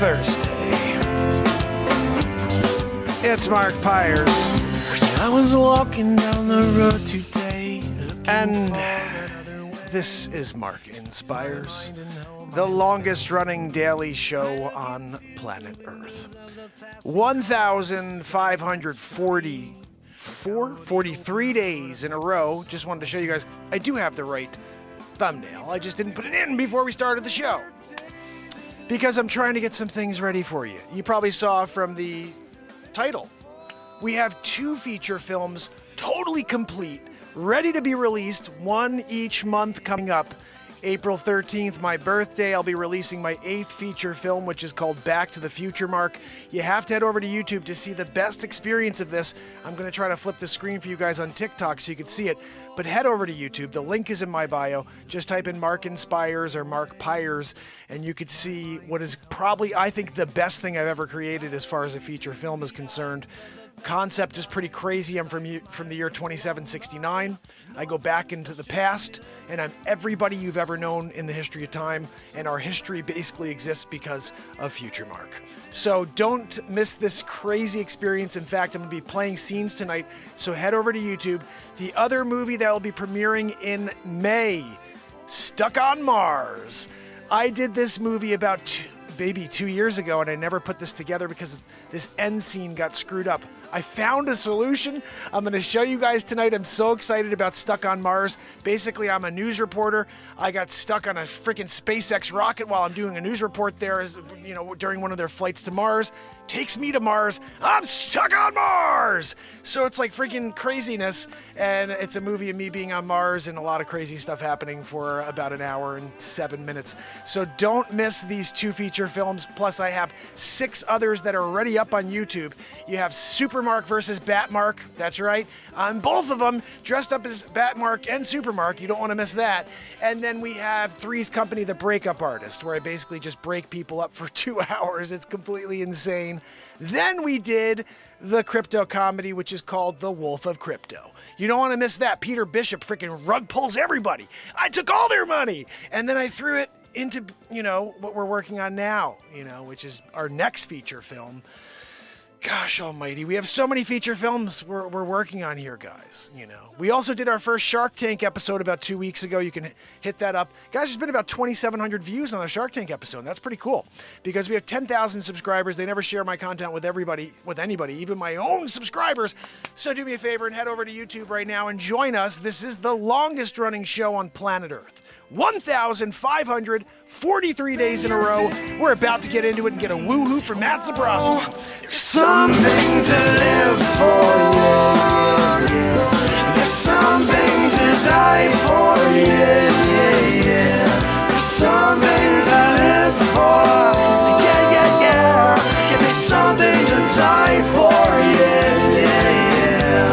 Thursday. It's Mark Pires. I was walking down the road today. And this is Mark Inspires, the longest running daily show on planet Earth. 1,543 days in a row. Just wanted to show you guys, I do have the right thumbnail. I just didn't put it in before we started the show, because I'm trying to get some things ready for you. You probably saw from the title, we have 2 feature films totally complete, ready to be released, one each month coming up. April 13th, my birthday, I'll be releasing my 8th feature film, which is called To The FutureMark. You have to head over to YouTube to see the best experience of this. I'm going to try to flip the screen for you guys on TikTok so you can see it. But head over to YouTube. The link is in my bio. Just type in Mark Inspires or Mark Pires, and you could see what is probably, I think, the best thing I've ever created as far as a feature film is concerned. Concept is pretty crazy. I'm from the year 2769. I go back into the past, and I'm everybody you've ever known in the history of time, and our history basically exists because of FutureMark. So don't miss this crazy experience. In fact, I'm going to be playing scenes tonight, so head over to YouTube. The other movie that will be premiering in May, Stuck on Mars. I did this movie about 2 years ago, and I never put this together because this end scene got screwed up. I found a solution. I'm going to show you guys tonight. I'm so excited about Stuck on Mars. Basically, I'm a news reporter. I got stuck on a freaking SpaceX rocket while I'm doing a news report there, during one of their flights to Mars. Takes me to Mars. I'm stuck on Mars! So it's like freaking craziness, and it's a movie of me being on Mars and a lot of crazy stuff happening for about an hour and 7 minutes. So don't miss these 2 feature films. Plus, I have 6 others that are already up on YouTube. You have SuperMark versus Batmark. That's right. On both of them, dressed up as Batmark and SuperMark. You don't want to miss that. And then we have Three's Company, The Breakup Artist, where I basically just break people up for 2 hours. It's completely insane. Then we did the crypto comedy, which is called The Wolf of Crypto. You don't want to miss that. Peter Bishop freaking rug pulls everybody. I took all their money. And then I threw it into, what we're working on now, which is our next feature film. Gosh almighty, we have so many feature films we're working on here, guys. We also did our first Shark Tank episode about 2 weeks ago. You can hit that up. Guys, there's been about 2,700 views on the Shark Tank episode. That's pretty cool because we have 10,000 subscribers. They never share my content with anybody, even my own subscribers. So do me a favor and head over to YouTube right now and join us. This is the longest running show on planet Earth. 1,543 days in a row. We're about to get into it and get a woohoo from Matt Zabrowski. There's something to live for, yeah. There's something to die for, yeah. There's something to live for, yeah. There's something to die for, yeah.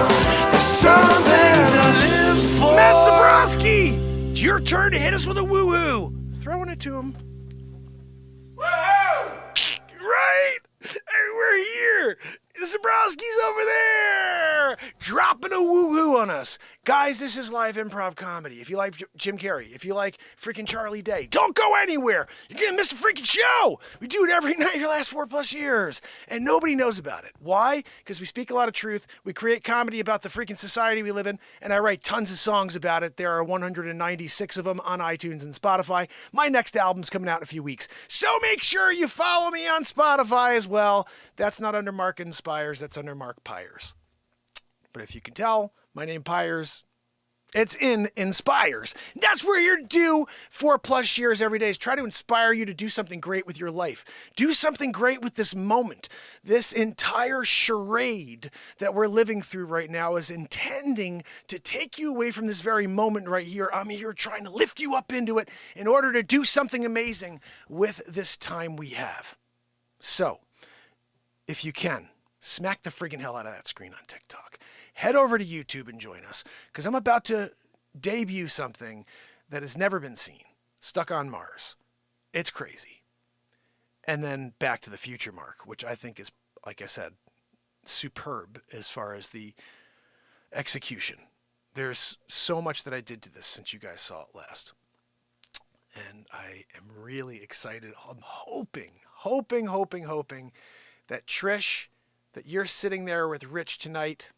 There's something to live for. Matt Zabrowski, it's your turn to hit us with a woo-hoo. Throwing it to him. Woo-hoo! Right? Hey, we're here. Zabrowski's over there, dropping a woo-hoo on us. Guys, this is live improv comedy. If you like Jim Carrey, if you like freaking Charlie Day, don't go anywhere. You're going to miss a freaking show. We do it every night for the last 4+ years, and nobody knows about it. Why? Because we speak a lot of truth. We create comedy about the freaking society we live in, and I write tons of songs about it. There are 196 of them on iTunes and Spotify. My next album's coming out in a few weeks, so make sure you follow me on Spotify as well. That's not under Mark Inspires, that's under Mark Pires. But if you can tell, my name Pires, it's in Inspires. That's where you're due 4+ years every day is try to inspire you to do something great with your life. Do something great with this moment. This entire charade that we're living through right now is intending to take you away from this very moment right here. I'm here trying to lift you up into it in order to do something amazing with this time we have. So, if you can, smack the friggin' hell out of that screen on TikTok. Head over to YouTube and join us, because I'm about to debut something that has never been seen. Stuck on Mars. It's crazy. And then Back to the Future Mark, which I think is, like I said, superb as far as the execution. There's so much that I did to this since you guys saw it last. And I am really excited. I'm hoping hoping that Trish, that you're sitting there with Rich tonight.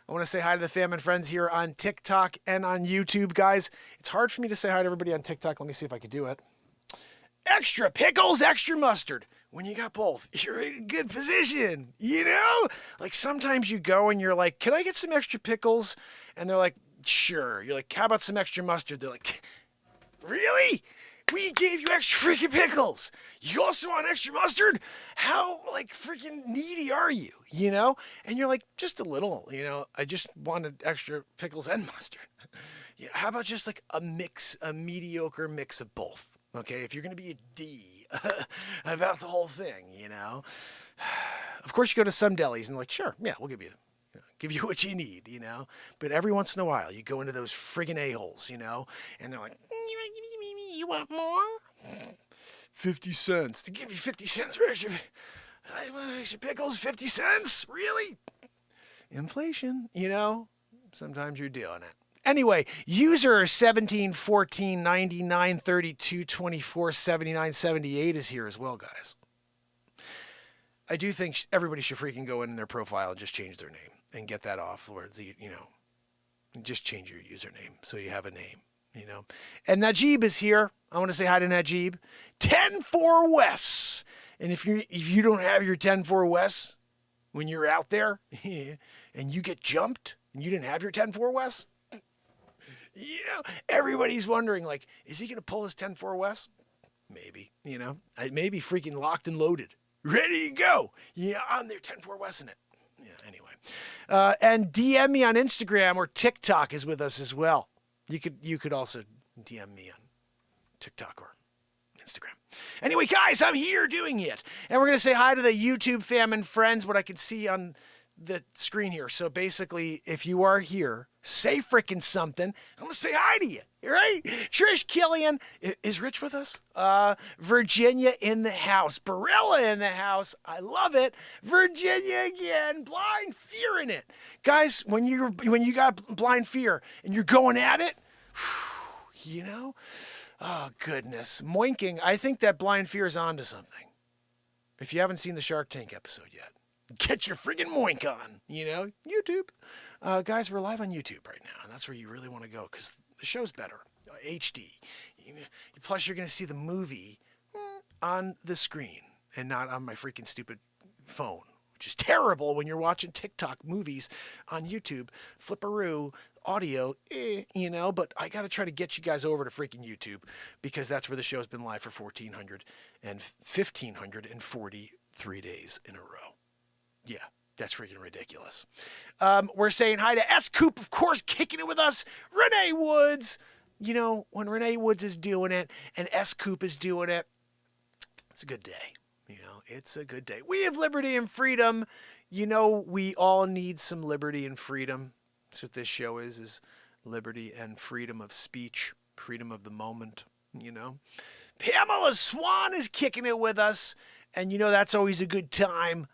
I want to say hi to the fam and friends here on TikTok and on YouTube, guys. It's hard for me to say hi to everybody on TikTok. Let me see if I can do it. Extra pickles, extra mustard. When you got both, you're in a good position, you know? Like sometimes you go and you're like, can I get some extra pickles? And they're like, sure. You're like, how about some extra mustard? They're like, really? We gave you extra freaking pickles. You also want extra mustard? How like freaking needy are you? You know? And you're like, just a little, you know, I just wanted extra pickles and mustard. Yeah, how about just like a mediocre mix of both? Okay, if you're gonna be a D about the whole thing, you know. Of course, you go to some delis and like, sure, yeah, we'll give you what you need, you know. But every once in a while, you go into those friggin' a-holes, you know, and they're like, you want more? 50 cents. To give you 50 cents for extra pickles, 50 cents? Really? Inflation, you know. Sometimes you're doing it. Anyway, user 17 14 99 32 24 79 78 is here as well, guys. I do think everybody should freaking go in their profile and just change their name and get that off, or you know, just change your username so you have a name, you know. And Najib is here. I want to say hi to Najib. 10-4 West. And if you don't have your 10-4 West when you're out there and you get jumped and you didn't have your 10-4 West, you know, everybody's wondering, like, is he going to pull his 10-4 West? Maybe, you know. I may be freaking locked and loaded, ready to go. Yeah, on there, 10-4 West in it. Yeah, anyway. And DM me on Instagram or TikTok is with us as well. You could also DM me on TikTok or Instagram. Anyway, guys, I'm here doing it. And we're going to say hi to the YouTube fam and friends, what I can see on the screen here. So basically, if you are here, say frickin' something. I'm going to say hi to you. Right? Trish Killian. Is Rich with us? Virginia in the house. Barilla in the house. I love it. Virginia again. Blind fear in it. Guys, when you got blind fear and you're going at it, you know? Oh, goodness. Moinking. I think that blind fear is onto something. If you haven't seen the Shark Tank episode yet, get your friggin' moink on, you know, YouTube. Guys, we're live on YouTube right now, and that's where you really want to go because the show's better, HD. Plus, you're going to see the movie on the screen and not on my freaking stupid phone, which is terrible when you're watching TikTok movies on YouTube. Flipperoo, audio, you know, but I got to try to get you guys over to freaking YouTube because that's where the show's been live for 1,543 days in a row. Yeah, that's freaking ridiculous. We're saying hi to S. Coop, of course, kicking it with us. Renee Woods. You know, when Renee Woods is doing it and S. Coop is doing it, it's a good day. You know, it's a good day. We have liberty and freedom. You know, we all need some liberty and freedom. That's what this show is liberty and freedom of speech, freedom of the moment, you know. Pamela Swan is kicking it with us, and you know that's always a good time.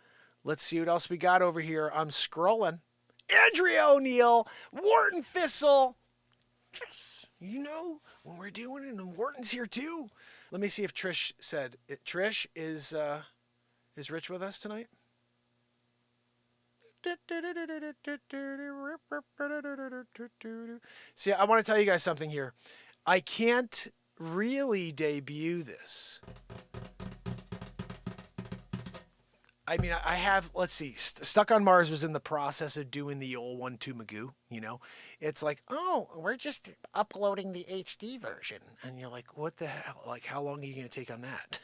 Let's see what else we got over here. I'm scrolling. Andrea O'Neill, Wharton Thistle. Yes, you know, when we're doing it, and Wharton's here too. Let me see if Trish said it. Trish, is Rich with us tonight? See, I want to tell you guys something here. I can't really debut this. I mean, I have, let's see, Stuck on Mars was in the process of doing the old 1-2 Magoo, you know? It's like, oh, we're just uploading the HD version. And you're like, what the hell? Like, how long are you going to take on that?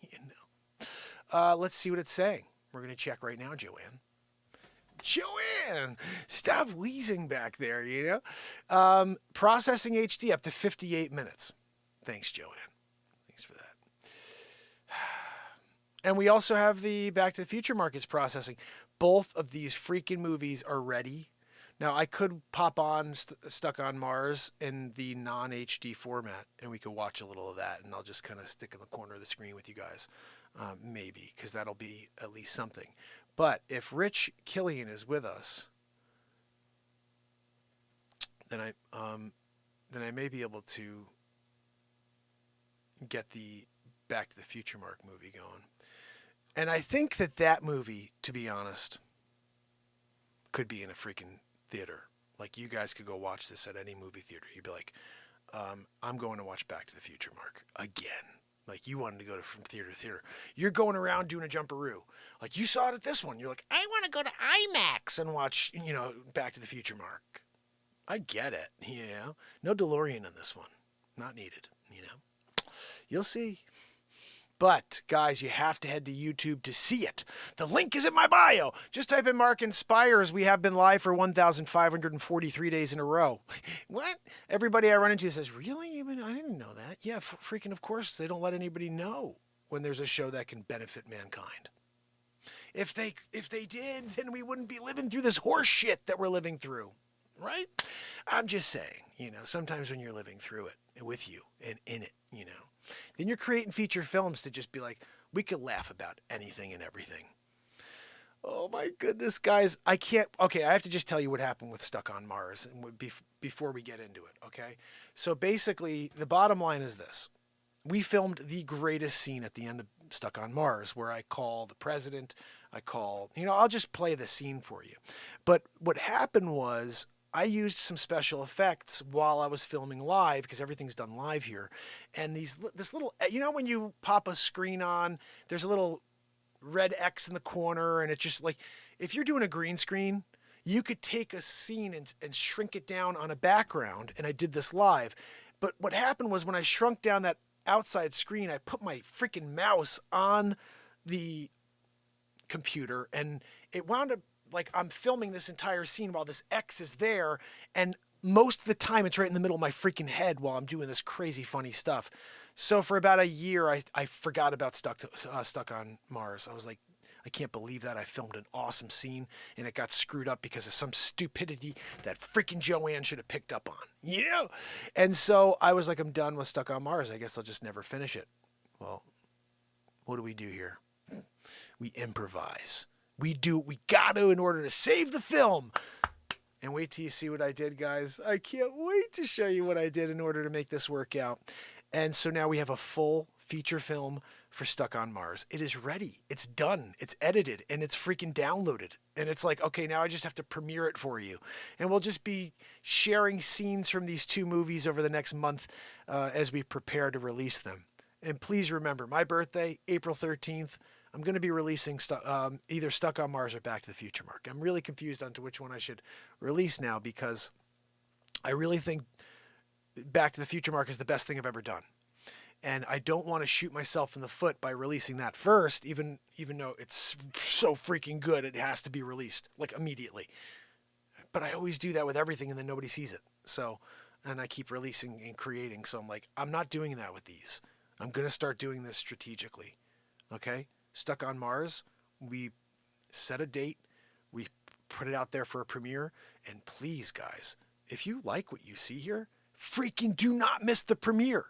You know? Let's see what it's saying. We're going to check right now, Joanne. Joanne, stop wheezing back there, you know? Processing HD up to 58 minutes. Thanks, Joanne. Thanks for that. And we also have the Back to the Future Mark processing. Both of these freaking movies are ready. Now, I could pop on Stuck on Mars in the non-HD format, and we could watch a little of that, and I'll just kind of stick in the corner of the screen with you guys. Maybe, because that'll be at least something. But if Rich Killian is with us, then I may be able to get the Back to the Future Mark movie going. And I think that movie, to be honest, could be in a freaking theater. Like, you guys could go watch this at any movie theater. You'd be like, I'm going to watch Back to the Future Mark again. Like, you wanted to go from theater to theater. You're going around doing a jumperoo. Like, you saw it at this one. You're like, I want to go to IMAX and watch, Back to the Future Mark. I get it, No DeLorean in this one. Not needed, You'll see. But, guys, you have to head to YouTube to see it. The link is in my bio. Just type in Mark Inspires. We have been live for 1,543 days in a row. What? Everybody I run into says, really? I didn't know that. Yeah, freaking of course. They don't let anybody know when there's a show that can benefit mankind. If they did, then we wouldn't be living through this horse shit that we're living through. Right? I'm just saying, sometimes when you're living through it, with you, and in it, then you're creating feature films to just be like, we could laugh about anything and everything. Oh my goodness, guys. I have to just tell you what happened with Stuck on Mars before we get into it, okay? So basically, the bottom line is this. We filmed the greatest scene at the end of Stuck on Mars, where I call the president, I'll just play the scene for you. But what happened was, I used some special effects while I was filming live, because everything's done live here. And this little, when you pop a screen on, there's a little red X in the corner, and it's just like, if you're doing a green screen, you could take a scene and shrink it down on a background. And I did this live. But what happened was, when I shrunk down that outside screen, I put my freaking mouse on the computer, and it wound up like I'm filming this entire scene while this X is there, and most of the time it's right in the middle of my freaking head while I'm doing this crazy funny stuff. So for about a year, I forgot about Stuck on Mars. I was like, I can't believe that I filmed an awesome scene and it got screwed up because of some stupidity that freaking Joanne should have picked up on, And so I was like, I'm done with Stuck on Mars. I guess I'll just never finish it. Well, what do we do here? We improvise. We do what we got to in order to save the film. And wait till you see what I did, guys. I can't wait to show you what I did in order to make this work out. And so now we have a full feature film for Stuck on Mars. It is ready. It's done. It's edited, and it's freaking downloaded. And it's like, okay, now I just have to premiere it for you. And we'll just be sharing scenes from these two movies over the next month as we prepare to release them. And please remember, my birthday, April 13th, I'm going to be releasing either Stuck on Mars or Back to the Future Mark. I'm really confused on to which one I should release now, because I really think Back to the Future Mark is the best thing I've ever done. And I don't want to shoot myself in the foot by releasing that first, even though it's so freaking good, it has to be released like immediately. But I always do that with everything, and then nobody sees it. So, and I keep releasing and creating. So I'm like, I'm not doing that with these. I'm going to start doing this strategically. Okay? Stuck on Mars, we set a date, we put it out there for a premiere, and please, guys, if you like what you see here, freaking do not miss the premiere.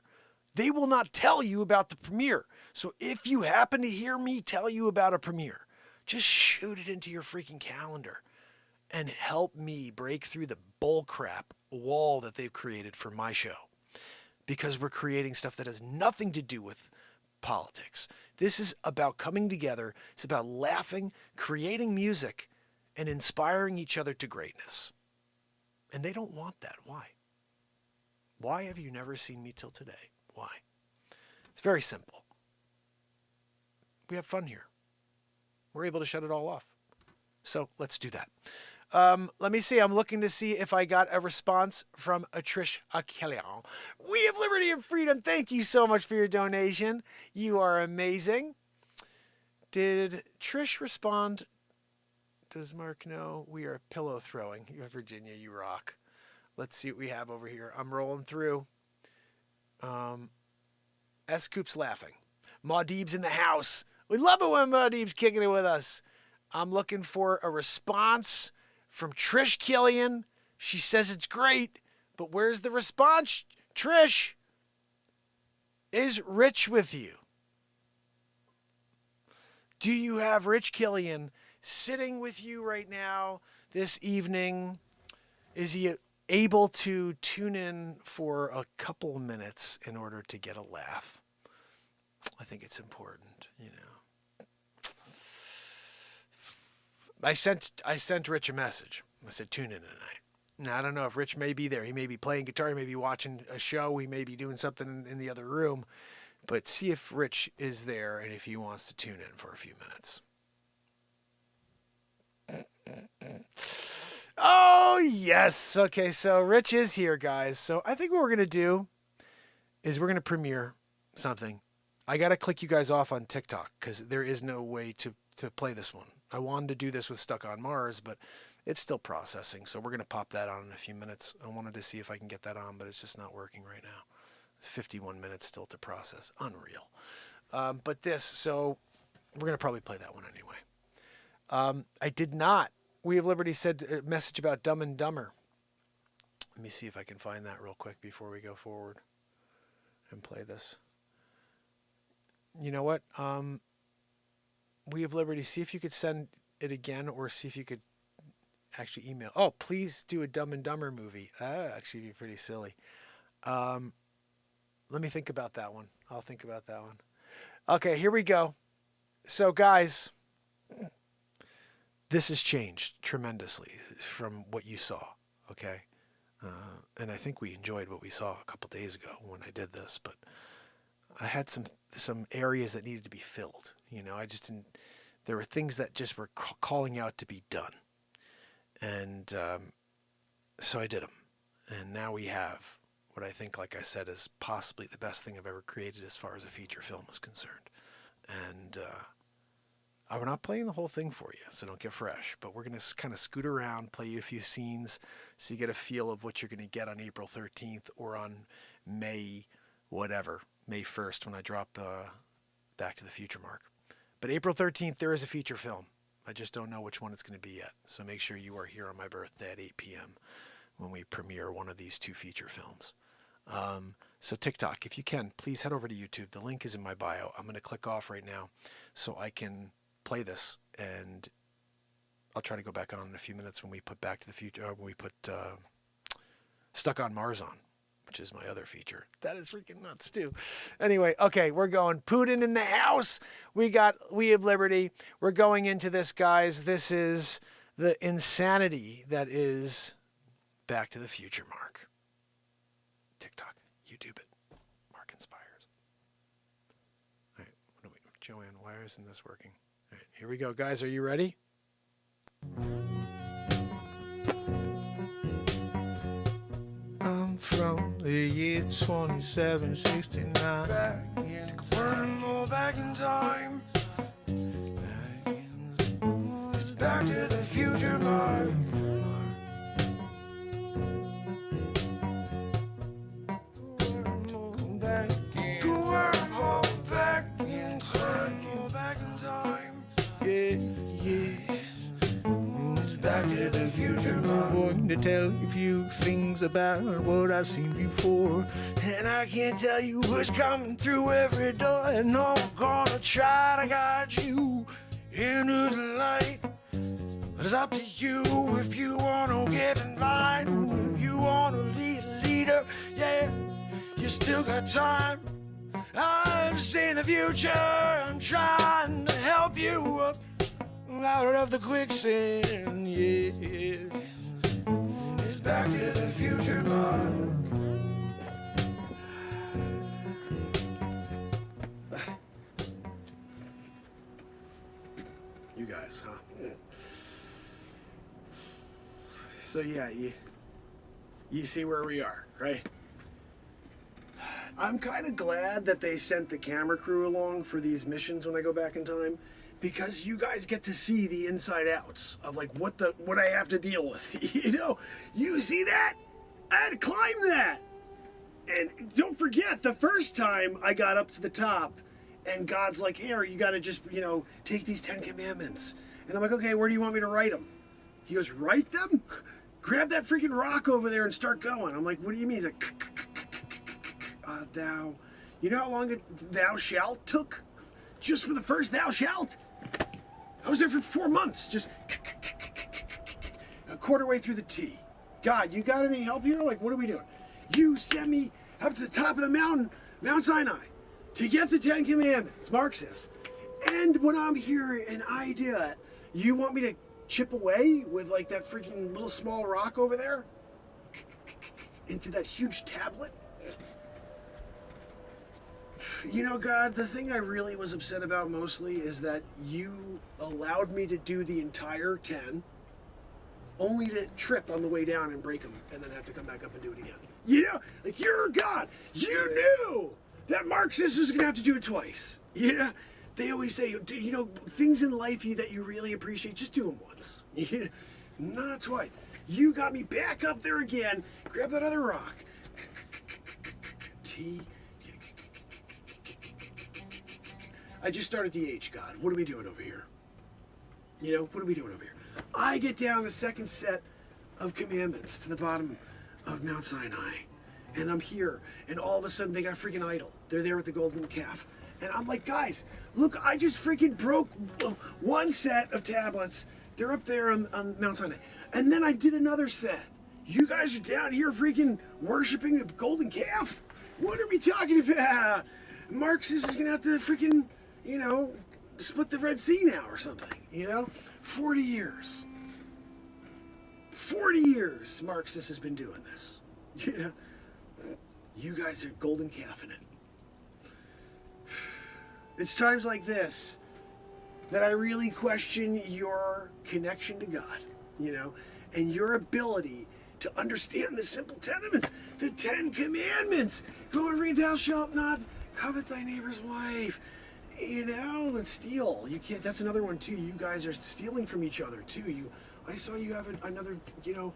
They will not tell you about the premiere. So if you happen to hear me tell you about a premiere, just shoot it into your freaking calendar and help me break through the bullcrap wall that they've created for my show. Because we're creating stuff that has nothing to do with politics. This is about coming together. It's about laughing, creating music, and inspiring each other to greatness. And they don't want that. Why? Why have you never seen me till today? Why? It's very simple. We have fun here. We're able to shut it all off. So let's do that. Let me see. I'm looking to see if I got a response from a Trish Akelian. We have liberty and freedom. Thank you so much for your donation. You are amazing. Did Trish respond? Does Mark know? We are pillow throwing. You're Virginia, you rock. Let's see what we have over here. I'm rolling through. S. Coop's laughing. Maudib's in the house. We love it when Maudib's kicking it with us. I'm looking for a response from Trish Killian. She says it's great, but where's the response, Trish? Is Rich with you? Do you have Rich Killian sitting with you right now this evening? Is he able to tune in for a couple minutes in order to get a laugh? I think it's important, you know. I sent Rich a message. I said, tune in tonight. Now, I don't know if Rich may be there. He may be playing guitar. He may be watching a show. He may be doing something in the other room. But see if Rich is there and if he wants to tune in for a few minutes. Oh, yes. Okay, so Rich is here, guys. So I think what we're going to do is we're going to premiere something. I got to click you guys off on TikTok because there is no way to play this one. I wanted to do this with Stuck on Mars, but it's still processing. So we're going to pop that on in a few minutes. I wanted to see if I can get that on, but it's just not working right now. It's 51 minutes still to process. Unreal. But this, so we're going to probably play that one anyway. I did not. We of Liberty said a message about Dumb and Dumber. Let me see if I can find that real quick before we go forward and play this. You know what? We of Liberty, see if you could send it again or see if you could actually email. Oh, please do a Dumb and Dumber movie. That would actually be pretty silly. Let me think about that one. I'll think about that one. Okay, here we go. So, guys, this has changed tremendously from what you saw, okay? And I think we enjoyed what we saw a couple days ago when I did this, but I had some areas that needed to be filled. You know, I just didn't. There were things that just were calling out to be done, and so I did them. And now we have what I think, like I said, is possibly the best thing I've ever created as far as a feature film is concerned. And we're not playing the whole thing for you, so don't get fresh. But we're going to kind of scoot around, play you a few scenes, so you get a feel of what you're going to get on April 13th or on May 1st when I drop Back to the FutureMark. But April 13th, there is a feature film. I just don't know which one it's going to be yet. So make sure you are here on my birthday at 8 p.m. when we premiere one of these two feature films. So TikTok, if you can, please head over to YouTube. The link is in my bio. I'm going to click off right now so I can play this, and I'll try to go back on in a few minutes when we put Back to the Future, when we put Stuck on Mars on, which is my other feature. That is freaking nuts too. Anyway, okay, we're going. Putin in the house. We have Liberty. We're going into this, guys. This is the insanity that is Back to the FutureMark. TikTok, YouTube it. Mark Inspires. All right, Joanne, why isn't this working? All right, here we go, guys. Are you ready? I'm from the year 2769. Back in time. It's Back to the Future, Mark. Back to the future, I'm going to tell you a few things about what I've seen before. And I can't tell you what's coming through every door. And I'm gonna try to guide you into the light. But it's up to you if you wanna get in line. If you wanna lead a leader, yeah, you still got time. I've seen the future, I'm trying to help you up out of the quicksand, yeah. It's Back to the Future, Mark. You guys, huh? So yeah, you see where we are, right? I'm kind of glad that they sent the camera crew along for these missions when I go back in time, because you guys get to see the inside outs of like what I have to deal with. You know, you see that? I had to climb that. And don't forget, the first time I got up to the top and God's like, here, you got to just, you know, take these 10 commandments. And I'm like, okay, where do you want me to write them? He goes, write them? Grab that freaking rock over there and start going. I'm like, what do you mean? He's like, thou. You know how long thou shalt took? Just for the first thou shalt? I was there for 4 months, just a quarter way through the T. God, you got any help here? Like, what are we doing? You sent me up to the top of the mountain, Mount Sinai. to get the 10 Commandments, Marxists. And when I'm hearing an idea, you want me to chip away with like that freaking little small rock over there into that huge tablet? You know, God, the thing I really was upset about mostly is that you allowed me to do the entire 10 only to trip on the way down and break them and then have to come back up and do it again. You know, like you're God. You knew that Marxist was going to have to do it twice. You know, they always say, you know, things in life that you really appreciate, just do them once. You know, not twice. You got me back up there again. Grab that other rock. T. I just started the H, God. What are we doing over here? You know, what are we doing over here? I get down the second set of commandments to the bottom of Mount Sinai. And I'm here. And all of a sudden they got a freaking idol. They're there with the golden calf. And I'm like, guys, look, I just freaking broke one set of tablets. They're up there on Mount Sinai. And then I did another set. You guys are down here freaking worshiping a golden calf? What are we talking about? Marxist is going to have to freaking, you know, split the Red Sea now or something, you know? 40 years. 40 years Marxist has been doing this. You know? You guys are golden calf in it. It's times like this that I really question your connection to God, you know, and your ability to understand the simple tenements, the 10 Commandments. Go and read, thou shalt not covet thy neighbor's wife, you know, and steal. You can't. That's another one too. You guys are stealing from each other too. I saw you have another, you know,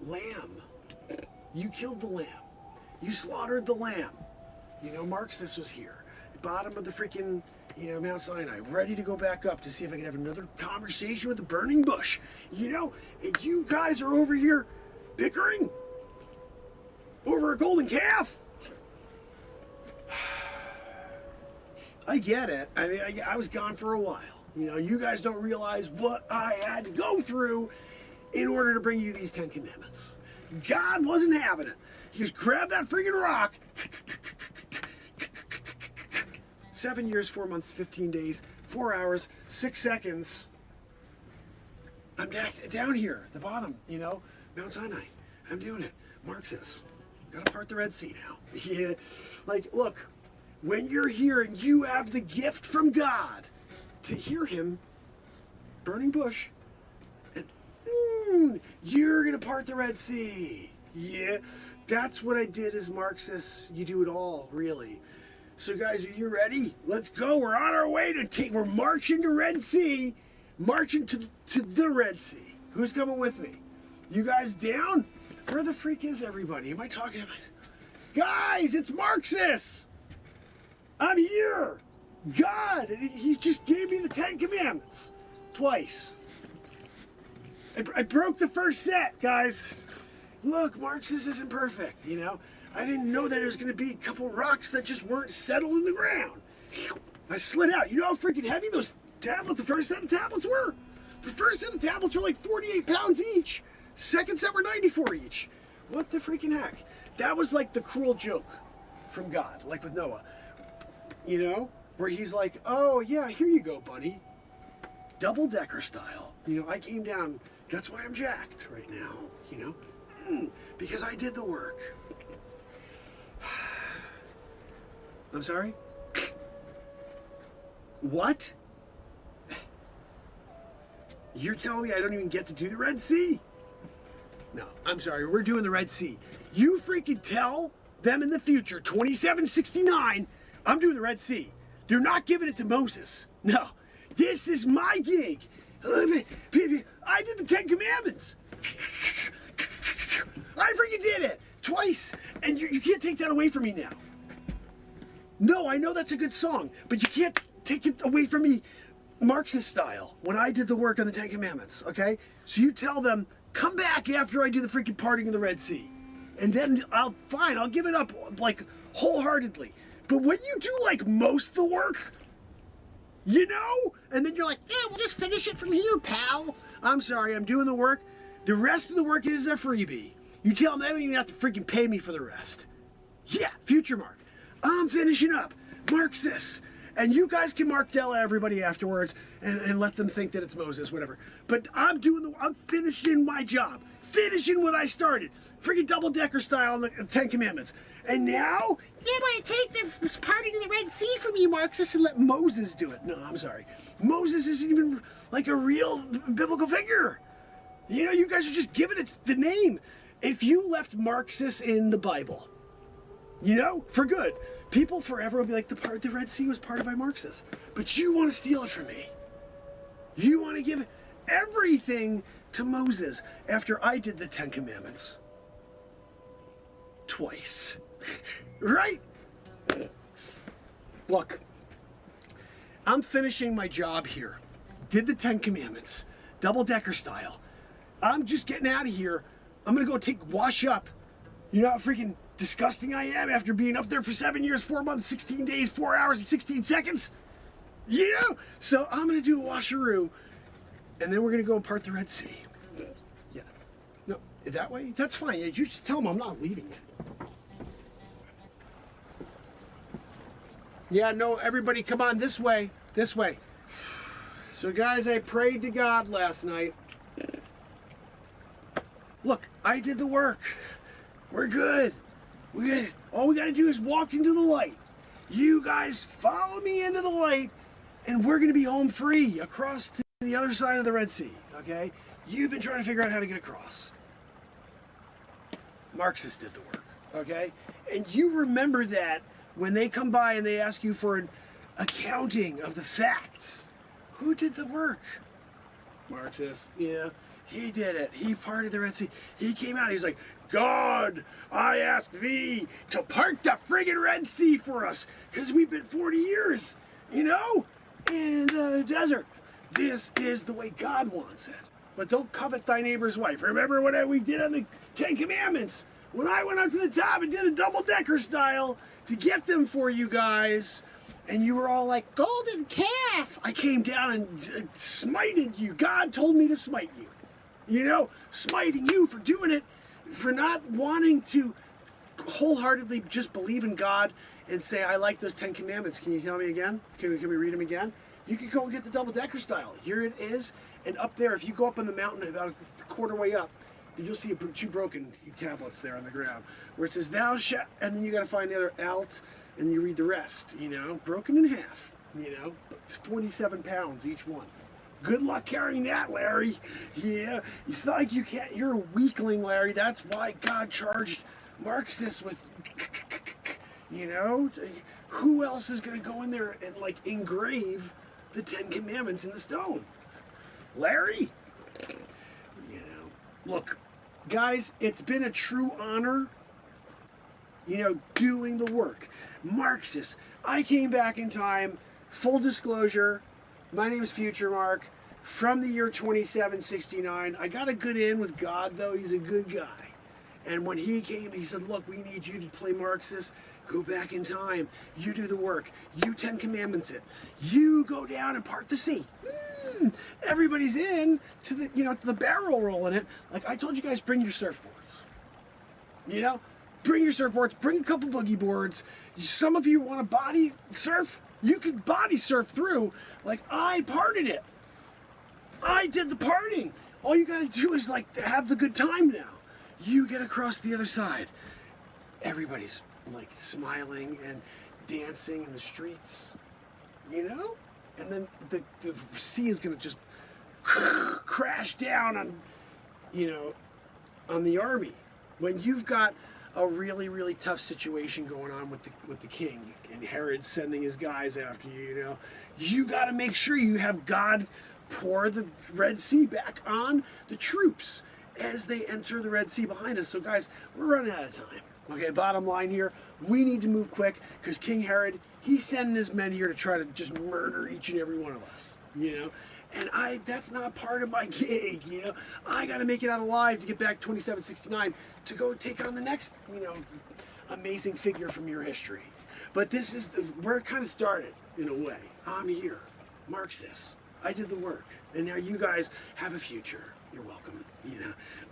lamb. You killed the lamb. You slaughtered the lamb. You know, Marxist was here. Bottom of the freaking, you know, Mount Sinai, ready to go back up to see if I can have another conversation with the burning bush. You know, and you guys are over here bickering over a golden calf. I get it. I mean, I was gone for a while. You know, you guys don't realize what I had to go through in order to bring you these 10 Commandments. God wasn't having it. He just grabbed that freaking rock. 7 years, 4 months, 15 days, 4 hours, 6 seconds. I'm down here, the bottom, you know, Mount Sinai. I'm doing it. Marxist. Gotta part the Red Sea now. Yeah. Like, look, when you're here and you have the gift from God to hear him, burning bush, and you're gonna part the Red Sea. Yeah. That's what I did as Marxist. You do it all, really. So guys, are you ready? Let's go. We're on our way we're marching to Red Sea. Marching to the Red Sea. Who's coming with me? You guys down? Where the freak is everybody? Am I talking to myself? Guys, it's Marxist. I'm here. God, he just gave me the 10 Commandments. Twice. I broke the first set, guys. Look, Marxist isn't perfect, you know? I didn't know that there was going to be a couple rocks that just weren't settled in the ground. I slid out. You know how freaking heavy those tablets, the first set of tablets were? The first set of tablets were like 48 pounds each. Second set were 94 each. What the freaking heck? That was like the cruel joke from God, like with Noah. You know? Where he's like, oh yeah, here you go, buddy. Double-decker style. You know, I came down. That's why I'm jacked right now, you know? Because I did the work. I'm sorry? What? You're telling me I don't even get to do the Red Sea? No, I'm sorry, we're doing the Red Sea. You freaking tell them in the future, 2769, I'm doing the Red Sea. They're not giving it to Moses. No, this is my gig. I did the 10 Commandments. I freaking did it twice, and you can't take that away from me now. No, I know that's a good song, but you can't take it away from me Marxist style when I did the work on the 10 Commandments, okay? So you tell them, come back after I do the freaking parting of the Red Sea. And then I'll give it up, like, wholeheartedly. But when you do, like, most of the work, you know? And then you're like, yeah, we'll just finish it from here, pal. I'm sorry, I'm doing the work. The rest of the work is a freebie. You tell them they don't even have to freaking pay me for the rest. Yeah, FutureMark. I'm finishing up Marxists. And you guys can Mark Della everybody afterwards and let them think that it's Moses, whatever. But I'm finishing my job. Finishing what I started. Freaking double-decker style on the Ten Commandments. And now, you want to take the parting of the Red Sea from you, Marxists, and let Moses do it. No, I'm sorry. Moses isn't even like a real biblical figure. You know, you guys are just giving it the name. If you left Marxists in the Bible, you know, for good, people forever will be like, the Red Sea was parted by Marxists. But you want to steal it from me. You want to give everything to Moses after I did the Ten Commandments. Twice. Right? Look, I'm finishing my job here. Did the Ten Commandments. Double-decker style. I'm just getting out of here. I'm going to go wash up. You know how freaking disgusting I am after being up there for 7 years, 4 months, 16 days, 4 hours, and 16 seconds? You know? So I'm going to do a washeroo, and then we're going to go and part the Red Sea. Yeah. No, that way? That's fine. You just tell them I'm not leaving yet. Yeah, no, everybody come on this way. This way. So guys, I prayed to God last night. Look, I did the work. We're good. All we got to do is walk into the light. You guys follow me into the light, and we're going to be home free across to the other side of the Red Sea, okay? You've been trying to figure out how to get across. Marxists did the work, okay? And you remember that when they come by and they ask you for an accounting of the facts. Who did the work? Marxists, yeah. He did it. He parted the Red Sea. He came out. He's like, God, I ask thee to part the friggin' Red Sea for us, because we've been 40 years, you know, in the desert. This is the way God wants it. But don't covet thy neighbor's wife. Remember what we did on the Ten Commandments? When I went up to the top and did a double-decker style to get them for you guys, and you were all like, golden calf. I came down and smited you. God told me to smite you. You know, smiting you for doing it, for not wanting to wholeheartedly just believe in God and say, I like those 10 Commandments. Can you tell me again? Can we read them again? You can go and get the double-decker style. Here it is. And up there, if you go up on the mountain about a quarter way up, you'll see two broken tablets there on the ground where it says, thou shalt, and then you got to find the other alt, and you read the rest, you know, broken in half, you know, 47 pounds each one. Good luck carrying that, Larry. Yeah, it's not like you can't, you're a weakling, Larry. That's why God charged Marxists with, you know, who else is going to go in there and like engrave the 10 Commandments in the stone? Larry? You know, look, guys, it's been a true honor, you know, doing the work. Marxists, I came back in time, full disclosure, my name is FutureMark, from the year 2769. I got a good in with God, though. He's a good guy. And when he came, he said, look, we need you to play Marxist. Go back in time. You do the work. You 10 Commandments it. You go down and part the sea. Everybody's in to the, you know, to the barrel roll in it. Like I told you guys, bring your surfboards. You know, bring your surfboards. Bring a couple boogie boards. Some of you want to body surf. You could body surf through. Like I parted it. I did the parting. All you got to do is like have the good time now. You get across the other side. Everybody's like smiling and dancing in the streets, you know? And then the sea is gonna just crash down on, you know, on the army. When you've got a really, really tough situation going on with the king and Herod sending his guys after you, you know, you gotta make sure you have God pour the Red Sea back on the troops as they enter the Red Sea behind us. So guys, we're running out of time. Okay, bottom line here, we need to move quick because King Herod, he's sending his men here to try to just murder each and every one of us, you know? And that's not part of my gig, you know? I gotta make it out alive to get back 2769 to go take on the next, you know, amazing figure from your history. But this is where it kind of started, in a way. I'm here, Marxist. I did the work. And now you guys have a future. You're welcome.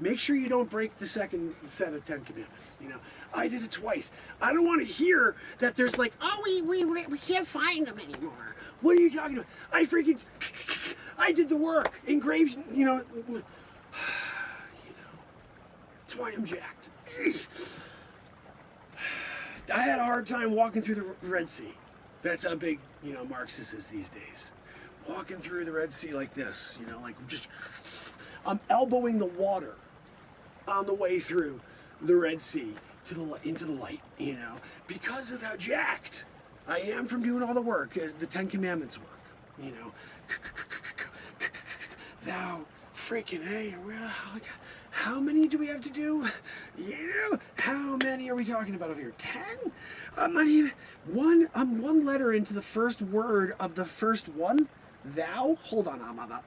Make sure you don't break the second set of 10 commandments. I did it twice. I don't want to hear that there's like, oh, we can't find them anymore. What are you talking about? I did the work. Engraved, that's why I'm jacked. I had a hard time walking through the Red Sea. That's how big, Marxist is these days. Walking through the Red Sea like this, I'm elbowing the water on the way through the Red Sea into the light, because of how jacked I am from doing all the work as the 10 Commandments work, Thou freaking hey, how many do we have to do? How many are we talking about over here? 10? I'm not even I'm one letter into the first word of the first one. Thou? Hold on, I'm about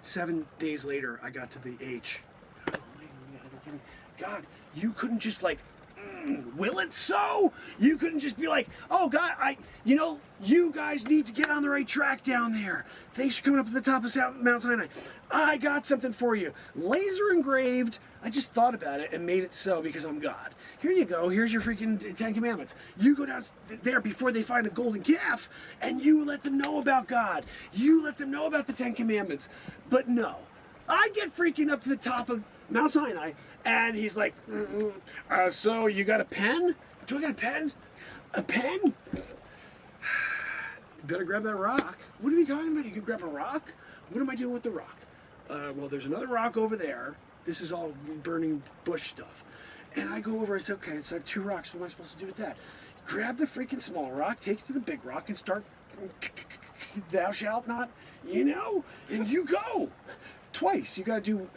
7 days later, I got to the H. Oh, God, you couldn't just will it so? You couldn't just be like, oh God, you guys need to get on the right track down there. Thanks for coming up to the top of Mount Sinai. I got something for you. Laser engraved. I just thought about it and made it so because I'm God. Here you go. Here's your freaking 10 Commandments. You go down there before they find a golden calf and you let them know about God. You let them know about the 10 Commandments. But no, I get freaking up to the top of Mount Sinai and he's like, so you got a pen? Do I got a pen? A pen? You better grab that rock. What are we talking about? You can grab a rock? What am I doing with the rock? Well, there's another rock over there. This is all burning bush stuff. And I go over, I say, okay, it's like 2 rocks. What am I supposed to do with that? Grab the freaking small rock, take it to the big rock, and start, thou shalt not, and you go. Twice. You got to do,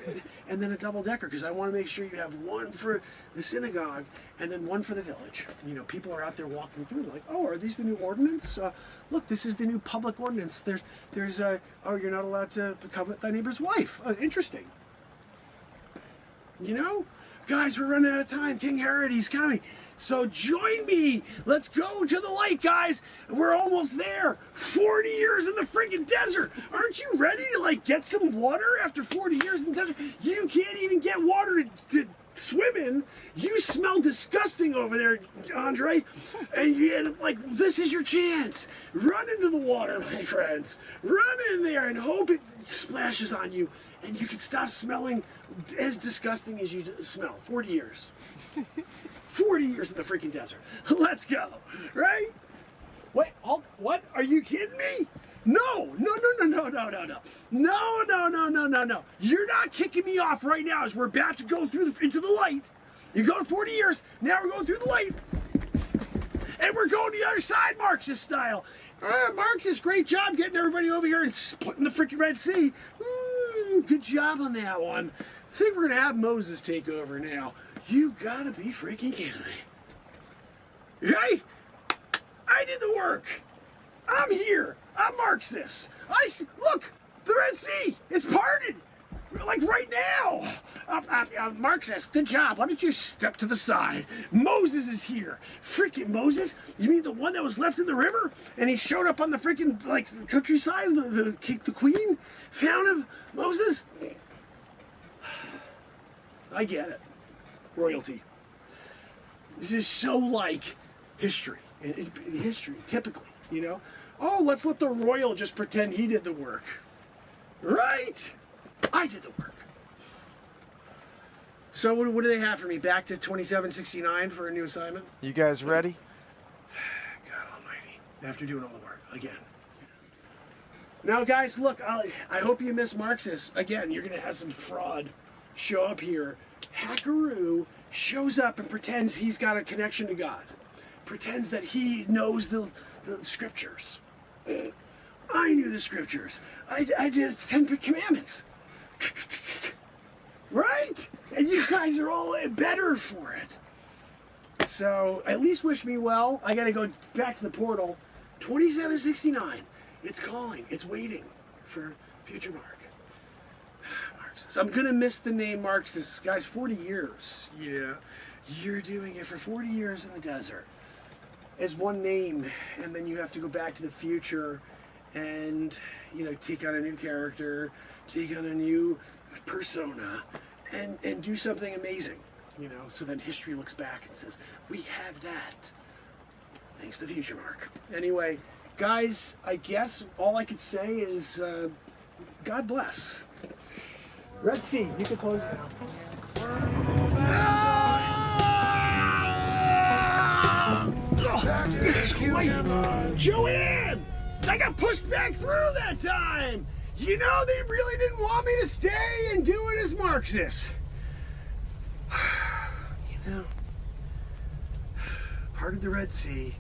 and then a double-decker, because I want to make sure you have one for the synagogue and then one for the village. People are out there walking through, like, oh, are these the new ordinance? Look, this is the new public ordinance. There's oh, you're not allowed to covet thy neighbor's wife. Interesting. Guys, we're running out of time. King Herod, he's coming. So join me. Let's go to the light, guys. We're almost there. 40 years in the freaking desert. Aren't you ready to get some water after 40 years in the desert? You can't even get water to swim in. You smell disgusting over there, Andre. And this is your chance. Run into the water, my friends. Run in there and hope it splashes on you and you can stop smelling as disgusting as you smell. 40 years. 40 years in the freaking desert. Let's go, right? Wait, what? Are you kidding me? No. You're not kicking me off right now as we're about to go into the light. You're going 40 years, now we're going through the light. And we're going to the other side, Marxist style. Marxist, great job getting everybody over here and splitting the freaking Red Sea. Good job on that one. I think we're going to have Moses take over now. You gotta be freaking kidding me. Right? I did the work. I'm here. I'm Marxist. Look, the Red Sea, it's parted. Right now. Marxist, good job. Why don't you step to the side? Moses is here. Freaking Moses? You mean the one that was left in the river? And he showed up on the freaking, countryside, the queen found him? Moses? I get it. Royalty. This is so history. History, typically, Oh, let's let the royal just pretend he did the work. Right? I did the work. So what do they have for me? Back to 2769 for a new assignment? You guys ready? God almighty. After doing all the work, again. Now, guys, look, I hope you miss Marxist. Again, you're going to have some fraud show up here. Hackaroo shows up and pretends he's got a connection to God. Pretends that he knows the scriptures. I knew the scriptures. I did the 10 Commandments. Right? And you guys are all better for it. So at least wish me well. I got to go back to the portal. 2769. It's calling. It's waiting for FutureMark. So I'm going to miss the name Marxist. Guys, 40 years. Yeah. You're doing it for 40 years in the desert as one name, and then you have to go back to the future and, you know, take on a new character, take on a new persona, and do something amazing, you know, so then history looks back and says, we have that, thanks to FutureMark. Anyway, guys, I guess all I could say is, God bless. Red Sea, you can close it now. Joanne! I got pushed back through that time! You know, they really didn't want me to stay and do it as Marxist. You know, part of the Red Sea.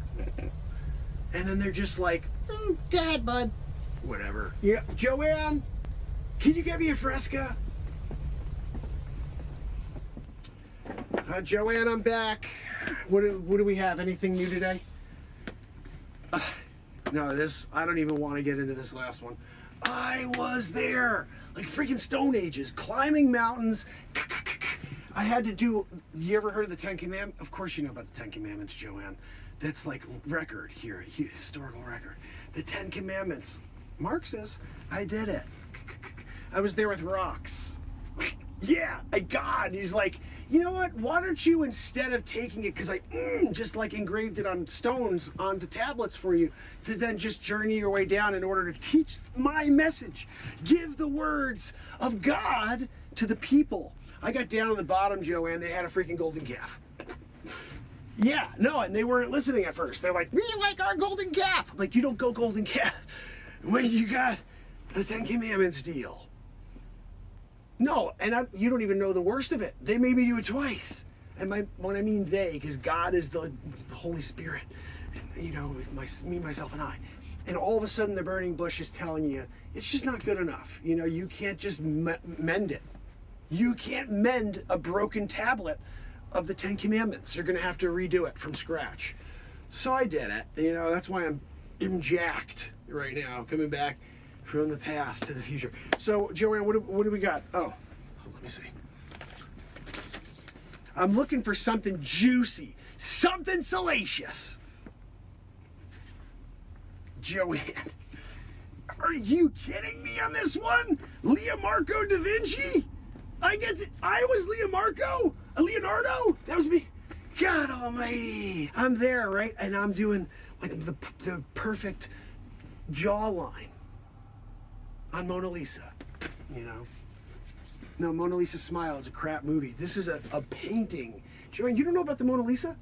And then they're just like, go ahead, bud. Whatever. Yeah, Joanne, can you get me a Fresca? Joanne, I'm back. What do we have? Anything new today? No, I don't even want to get into this last one. I was there, like freaking Stone Ages, climbing mountains. I had to do, you ever heard of the Ten Commandments? Of course you know about the Ten Commandments, Joanne. That's like record here, historical record. The Ten Commandments. Mark says, I did it. I was there with rocks. Yeah, God, he's like, you know what? Why don't you, instead of taking it, because I just like engraved it on stones onto tablets for you, to then just journey your way down in order to teach my message. Give the words of God to the people. I got down to the bottom, Joanne, they had a freaking golden calf. Yeah, no, and they weren't listening at first. They're like, we like our golden calf. I'm like, you don't go golden calf when you got the Ten Commandments deal. No, and you don't even know the worst of it. They made me do it twice. And when I mean they, because God is the Holy Spirit, you know, me, myself, and I. And all of a sudden the burning bush is telling you, it's just not good enough. You know, you can't just mend it. You can't mend a broken tablet of the Ten Commandments. You're going to have to redo it from scratch. So I did it. You know, that's why I'm jacked right now, coming back from the past to the future. So, Joanne, what do we got? Oh, let me see. I'm looking for something juicy, something salacious. Joanne, are you kidding me on this one? Leonardo da Vinci? I was Leonardo? That was me. God almighty. I'm there, right? And I'm doing like the perfect jawline on Mona Lisa, you know? No, Mona Lisa Smile is a crap movie. This is a painting. Joanne, you don't know about the Mona Lisa?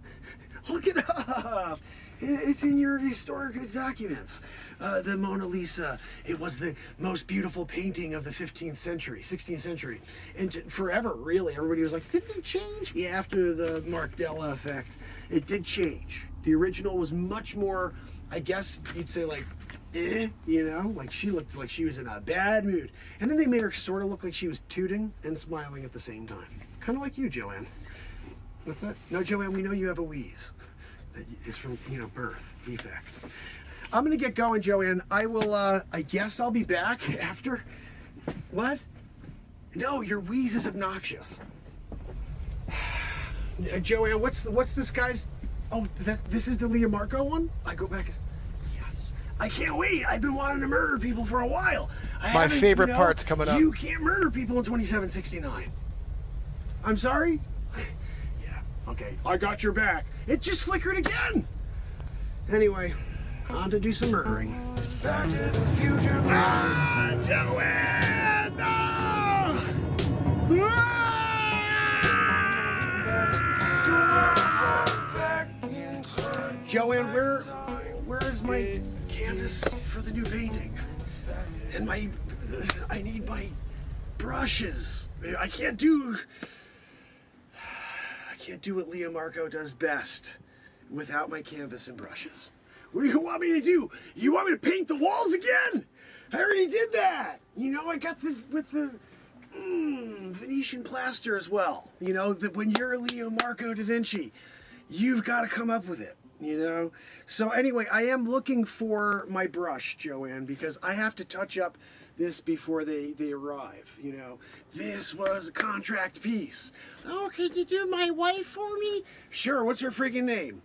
Look it up. It's in your historic documents. The Mona Lisa, it was the most beautiful painting of the 15th century, 16th century. And forever, really, everybody was like, didn't it change? Yeah, after the Mandela effect, it did change. The original was much more, I guess you'd say like, you know, like she looked like she was in a bad mood. And then they made her sort of look like she was tooting and smiling at the same time. Kind of like you, Joanne. What's that? No, Joanne, we know you have a wheeze. It's from, you know, birth defect. I'm gonna get going, Joanne. I will, I guess I'll be back after. What? No, your wheeze is obnoxious. Joanne, what's this guy's? Oh, this is the Leonardo one? I go back. Yes. I can't wait. I've been wanting to murder people for a while. My favorite part's coming up. You can't murder people in 2769. I'm sorry? Yeah, okay. I got your back. It just flickered again. Anyway, on to do some murdering. It's Back to the Future. Ah, Joanne! No! Joanne, where's my canvas for the new painting? And I need my brushes. I can't do what Leonardo does best without my canvas and brushes. What do you want me to do? You want me to paint the walls again? I already did that. You know, I got with the Venetian plaster as well. You know, that when you're Leonardo da Vinci, you've got to come up with it. You know? So anyway, I am looking for my brush, Joanne, because I have to touch up this before they arrive, you know. This was a contract piece. Oh, could you do my wife for me? Sure, what's her freaking name?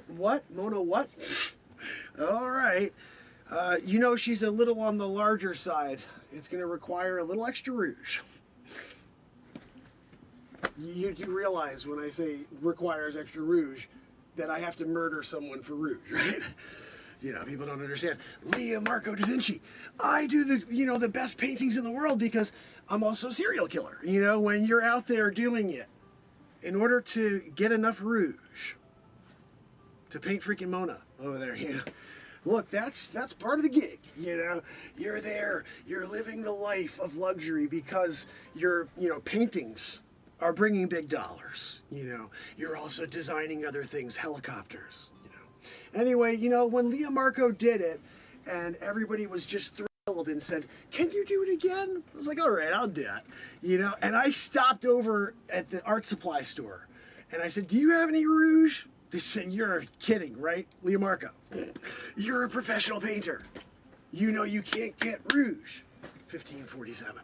What? Mona what? All right. You know she's a little on the larger side. It's going to require a little extra rouge. You do realize when I say requires extra rouge that I have to murder someone for rouge, right? You know, people don't understand. Leonardo da Vinci. I do the best paintings in the world because I'm also a serial killer. You know, when you're out there doing it, in order to get enough rouge to paint freaking Mona over there, you know. Look, that's part of the gig, you know. You're there, you're living the life of luxury because your, paintings are bringing big dollars, you know. You're also designing other things, helicopters, you know. Anyway, when Leo Marco did it and everybody was just thrilled and said, "Can you do it again?" I was like, "All right, I'll do it," you know. And I stopped over at the art supply store and I said, "Do you have any rouge?" They said, "You're kidding, right, Leo Marco? You're a professional painter. You know you can't get rouge." 1547.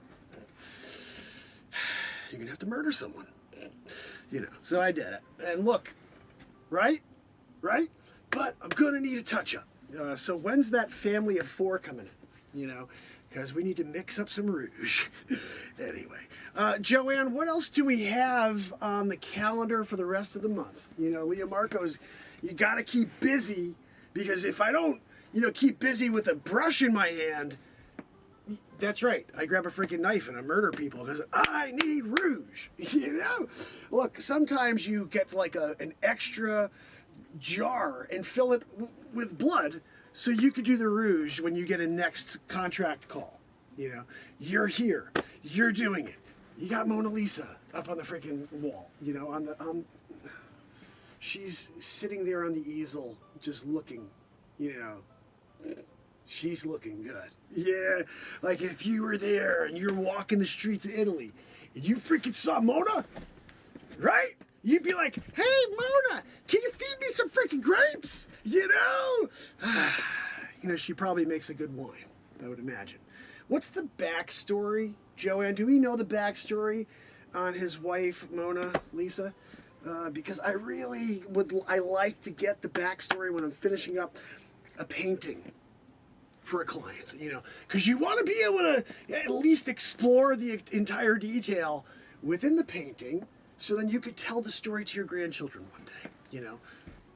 You're gonna have to murder someone. You know, so I did it. And look, right? But I'm gonna need a touch-up. So when's that family of 4 coming in? You know, because we need to mix up some rouge. Anyway, Joanne, what else do we have on the calendar for the rest of the month? You know, Leo Marco's, you gotta keep busy, because if I don't, keep busy with a brush in my hand, that's right, I grab a freaking knife and I murder people because I need rouge, you know? Look, sometimes you get like an extra jar and fill it with blood so you could do the rouge when you get a next contract call. You know, you're here, you're doing it. You got Mona Lisa up on the freaking wall, she's sitting there on the easel just looking, she's looking good. Yeah, like if you were there and you're walking the streets of Italy and you freaking saw Mona, right? You'd be like, "Hey, Mona, can you feed me some freaking grapes?" You know? She probably makes a good wine, I would imagine. What's the backstory, Joanne? Do we know the backstory on his wife, Mona Lisa? Because I like to get the backstory when I'm finishing up a painting for a client, because you want to be able to at least explore the entire detail within the painting, so then you could tell the story to your grandchildren one day,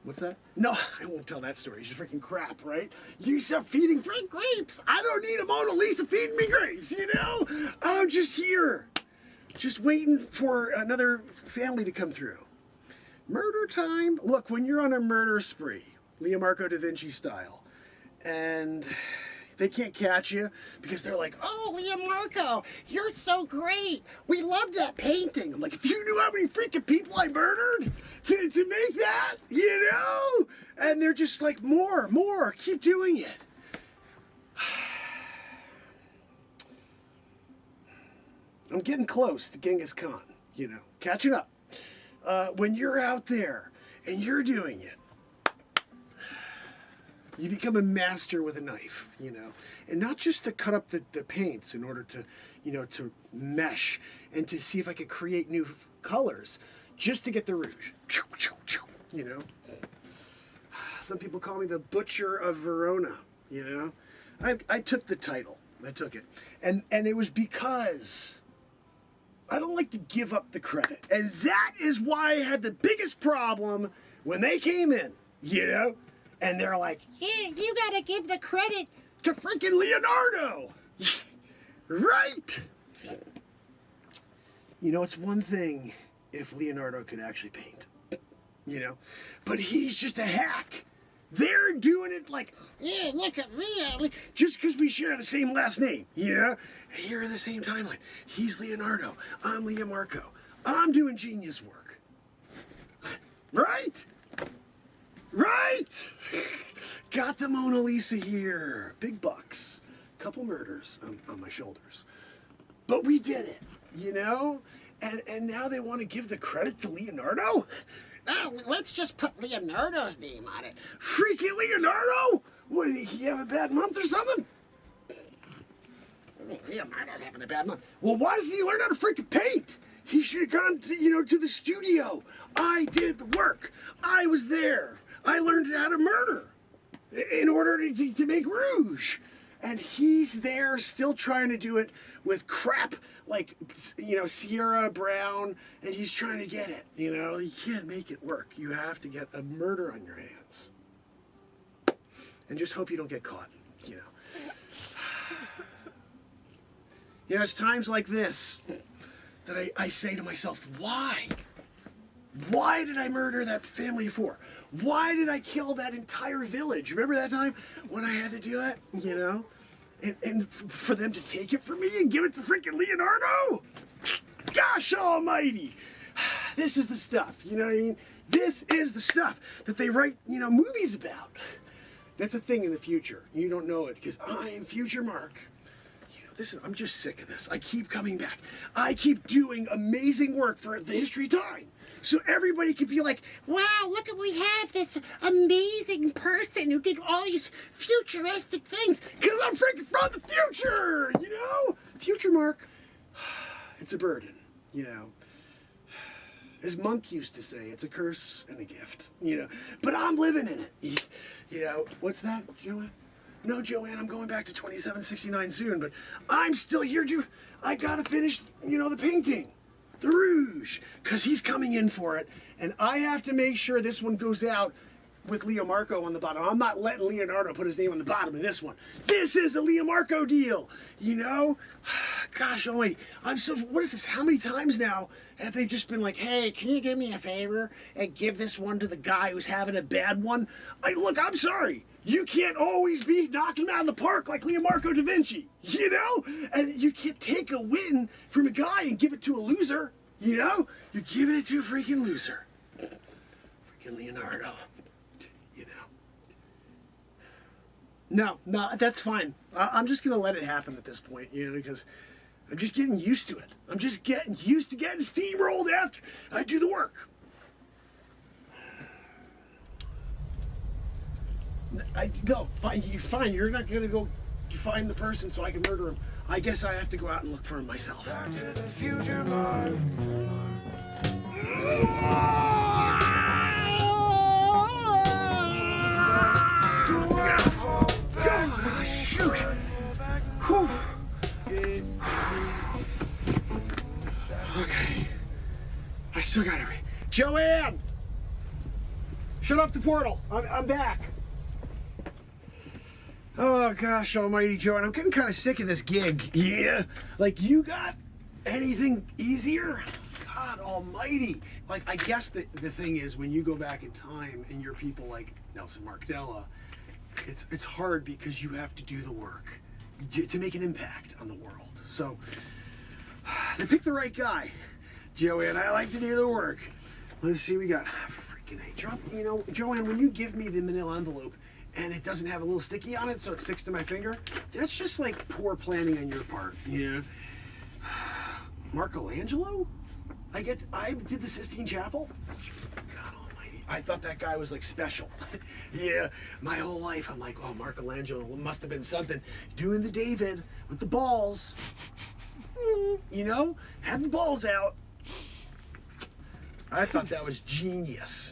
What's that? No, I won't tell that story. She's freaking crap, right? You start feeding freaking grapes. I don't need a Mona Lisa feeding me grapes, I'm just here, just waiting for another family to come through. Murder time. Look, when you're on a murder spree, Leonardo da Vinci style, and they can't catch you because they're like, "Oh, Leonardo, you're so great. We love that painting." I'm like, if you knew how many freaking people I murdered to make that, And they're just like, more, keep doing it. I'm getting close to Genghis Khan, catching up. When you're out there and you're doing it, you become a master with a knife, and not just to cut up the paints in order to, to mesh and to see if I could create new colors, just to get the rouge, Some people call me the Butcher of Verona, I took the title, I took it, and it was because I don't like to give up the credit, and that is why I had the biggest problem when they came in, And they're like, "Yeah, you gotta give the credit to freaking Leonardo." Right? It's one thing if Leonardo could actually paint, but he's just a hack. They're doing it like, "Yeah, look at me," just because we share the same last name, Here are the same timeline. He's Leonardo. I'm Leo Marco. I'm doing genius work. Right? Got the Mona Lisa here. Big bucks. Couple murders on my shoulders. But we did it, And now they want to give the credit to Leonardo? No, let's just put Leonardo's name on it. Freaking Leonardo? What, did he have a bad month or something? Leonardo's having a bad month. Well, why doesn't he learn how to freaking paint? He should have gone to, to the studio. I did the work. I was there. I learned how to murder. in order to make Rouge. And he's there still trying to do it with crap like, Sierra Brown, and he's trying to get it, You can't make it work. You have to get a murder on your hands. And just hope you don't get caught, It's times like this that I say to myself, why? Why did I murder that family of 4? Why did I kill that entire village? Remember that time when I had to do it, And for them to take it from me and give it to freaking Leonardo? Gosh almighty. This is the stuff, you know what I mean? This is the stuff that they write, movies about. That's a thing in the future. You don't know it because I am FutureMark. Listen, I'm just sick of this. I keep coming back. I keep doing amazing work for the History Time. So everybody could be like, wow, look at, we have this amazing person who did all these futuristic things. Because I'm freaking from the future, FutureMark, it's a burden, As Monk used to say, it's a curse and a gift, But I'm living in it. What's that, Joanne? No, Joanne, I'm going back to 2769 soon, but I'm still here, I gotta finish, the painting. The Rouge, because he's coming in for it, and I have to make sure this one goes out with Leo Marco on the bottom. I'm not letting Leonardo put his name on the bottom of this one. This is a Leo Marco deal, Gosh almighty, what is this, how many times now have they just been like, hey, can you do me a favor and give this one to the guy who's having a bad one? Look, I'm sorry. You can't always be knocking him out of the park like Leonardo da Vinci, And you can't take a win from a guy and give it to a loser, You're giving it to a freaking loser. Freaking Leonardo, No, that's fine. I'm just going to let it happen at this point, because I'm just getting used to it. I'm just getting used to getting steamrolled after I do the work. No, fine. You're not gonna go find the person so I can murder him. I guess I have to go out and look for him myself. Back to the future, Mark. Shoot! Whew. Okay. I still gotta read. Joanne! Shut off the portal. I'm back. Oh, gosh almighty, Joanne. I'm getting kind of sick of this gig. Yeah. Like, you got anything easier? God almighty. Like, I guess the thing is, when you go back in time and you're people like Nelson Mandela, it's hard because you have to do the work to make an impact on the world. So, they picked the right guy. Joanne, I like to do the work. Let's see, we got freaking A. Joanne, when you give me the manila envelope, and it doesn't have a little sticky on it so it sticks to my finger, that's just like poor planning on your part, Michelangelo? I did the Sistine Chapel? God almighty. I thought that guy was like special. Yeah, my whole life I'm like, oh, Michelangelo must have been something. Doing the David with the balls. Had the balls out. I thought that was genius.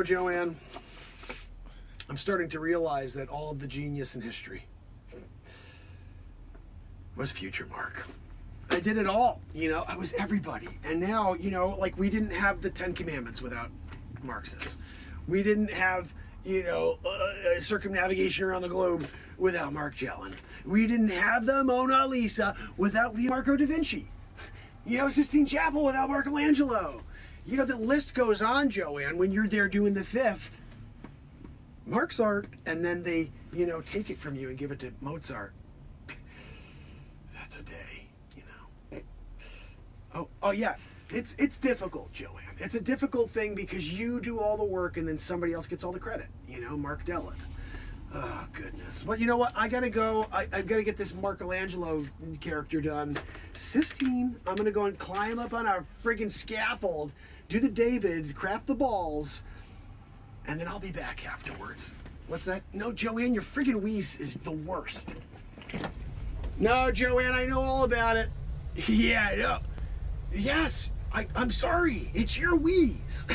Joanne, I'm starting to realize that all of the genius in history was FutureMark. I did it all, I was everybody. And now, like we didn't have the 10 Commandments without Marxists. We didn't have, circumnavigation around the globe without Mark Jellin. We didn't have the Mona Lisa without Leonardo da Vinci. Sistine Chapel without Michelangelo. The list goes on, Joanne, when you're there doing the fifth. Mark's art, and then they, take it from you and give it to Mozart. That's a day, Oh yeah, it's difficult, Joanne. It's a difficult thing because you do all the work and then somebody else gets all the credit, Mark Dellin. Oh, goodness. But you know what? I gotta go. I've got to get this Michelangelo character done. Sistine, I'm gonna go and climb up on a friggin' scaffold, do the David, craft the balls, and then I'll be back afterwards. What's that? No, Joanne, your friggin' wheeze is the worst. No, Joanne, I know all about it. Yeah, I know. Yes, I'm sorry. It's your wheeze.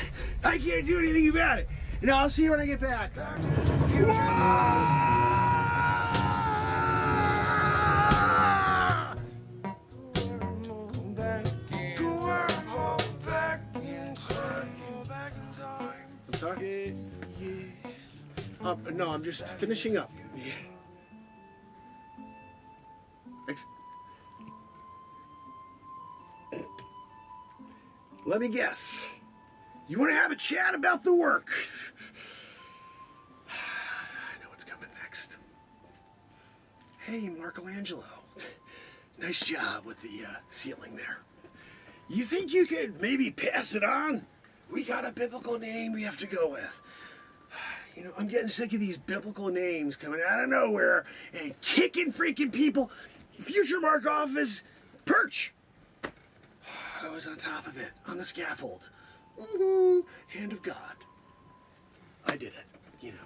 I can't do anything about it. And I'll see you when I get back. I'm sorry? No, I'm just finishing up. Yeah. Let me guess. You want to have a chat about the work? I know what's coming next. Hey, Michelangelo. Nice job with the ceiling there. You think you could maybe pass it on? We got a biblical name we have to go with. You know, I'm getting sick of these biblical names coming out of nowhere and kicking freaking people. FutureMark office, perch. I was on top of it, on the scaffold. Hand of God. I did it, you know.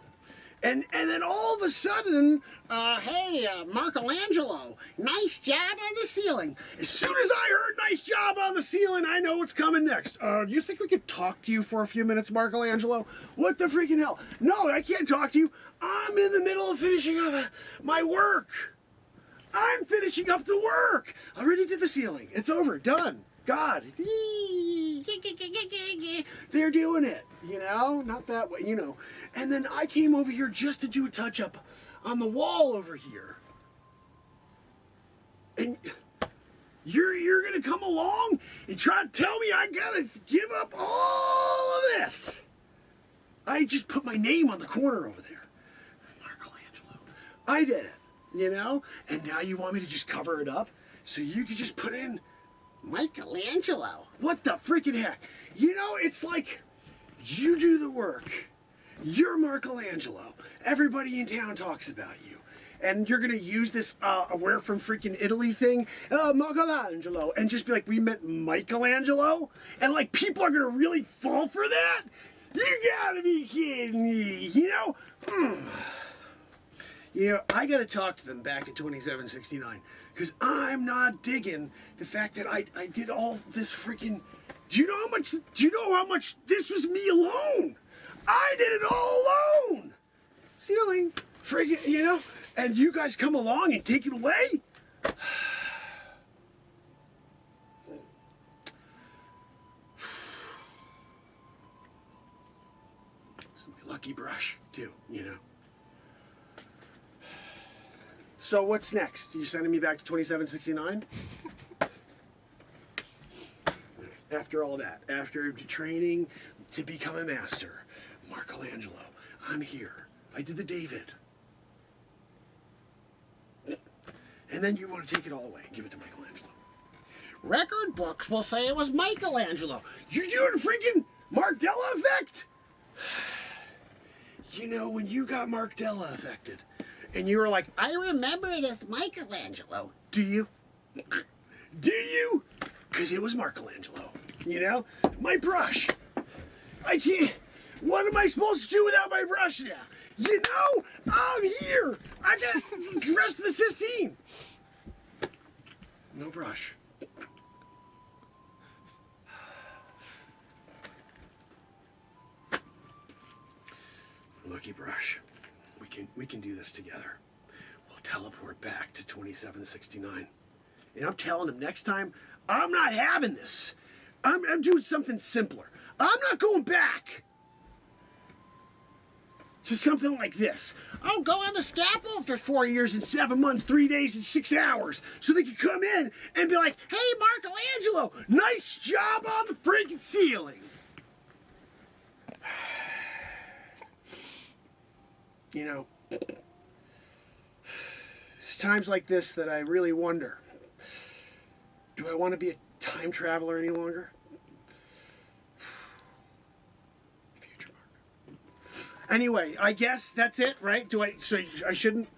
And then all of a sudden, hey, Michelangelo, nice job on the ceiling. As soon as I heard nice job on the ceiling, I know what's coming next. Do you think we could talk to you for a few minutes, Michelangelo? What the freaking hell? No, I can't talk to you. I'm in the middle of finishing up my work. I'm finishing up the work. I already did the ceiling. It's over, done. God. They're doing it, you know? Not that way, you know. And then I came over here just to do a touch-up on the wall over here. And you're going to come along and try to tell me I got to give up all of this. I just put my name on the corner over there. Michelangelo. I did it, you know? And now you want me to just cover it up so you could just put in Michelangelo. What the freaking heck? You know, it's like you do the work. You're Michelangelo. Everybody in town talks about you. And you're going to use this we're from freaking Italy thing, Michelangelo, and just be like, we meant Michelangelo? And like people are going to really fall for that? You gotta be kidding me, you know? You know, I gotta talk to them back at 2769, because I'm not digging the fact that I did all this freaking... Do you know how much this was me alone? I did it all alone! Ceiling, freaking, you know? And you guys come along and take it away? This is my lucky brush, too, you know? So what's next? You sending me back to 2769? After all that, after training to become a master, Michelangelo, I'm here. I did the David. And then you want to take it all away and give it to Michelangelo. Record books will say it was Michelangelo. You're doing a freaking Mark-Della effect? You know, when you got Mark-Della affected, and you were like, I remember it as Michelangelo. Do you? Do you? Because it was Michelangelo. You know? My brush. I can't. What am I supposed to do without my brush now? You know? I'm here. I got the rest of the Sistine. No brush. Lucky brush. We can do this together. We'll teleport back to 2769. And I'm telling him next time, I'm not having this. I'm doing something simpler. I'm not going back to something like this. I'll go on the scaffold for 4 years and 7 months, 3 days and 6 hours, so they can come in and be like, hey, Michelangelo, nice job on the freaking ceiling. You know, it's times like this that I really wonder, do I want to be a time traveler any longer? FutureMark. Anyway, I guess that's it, right? So I shouldn't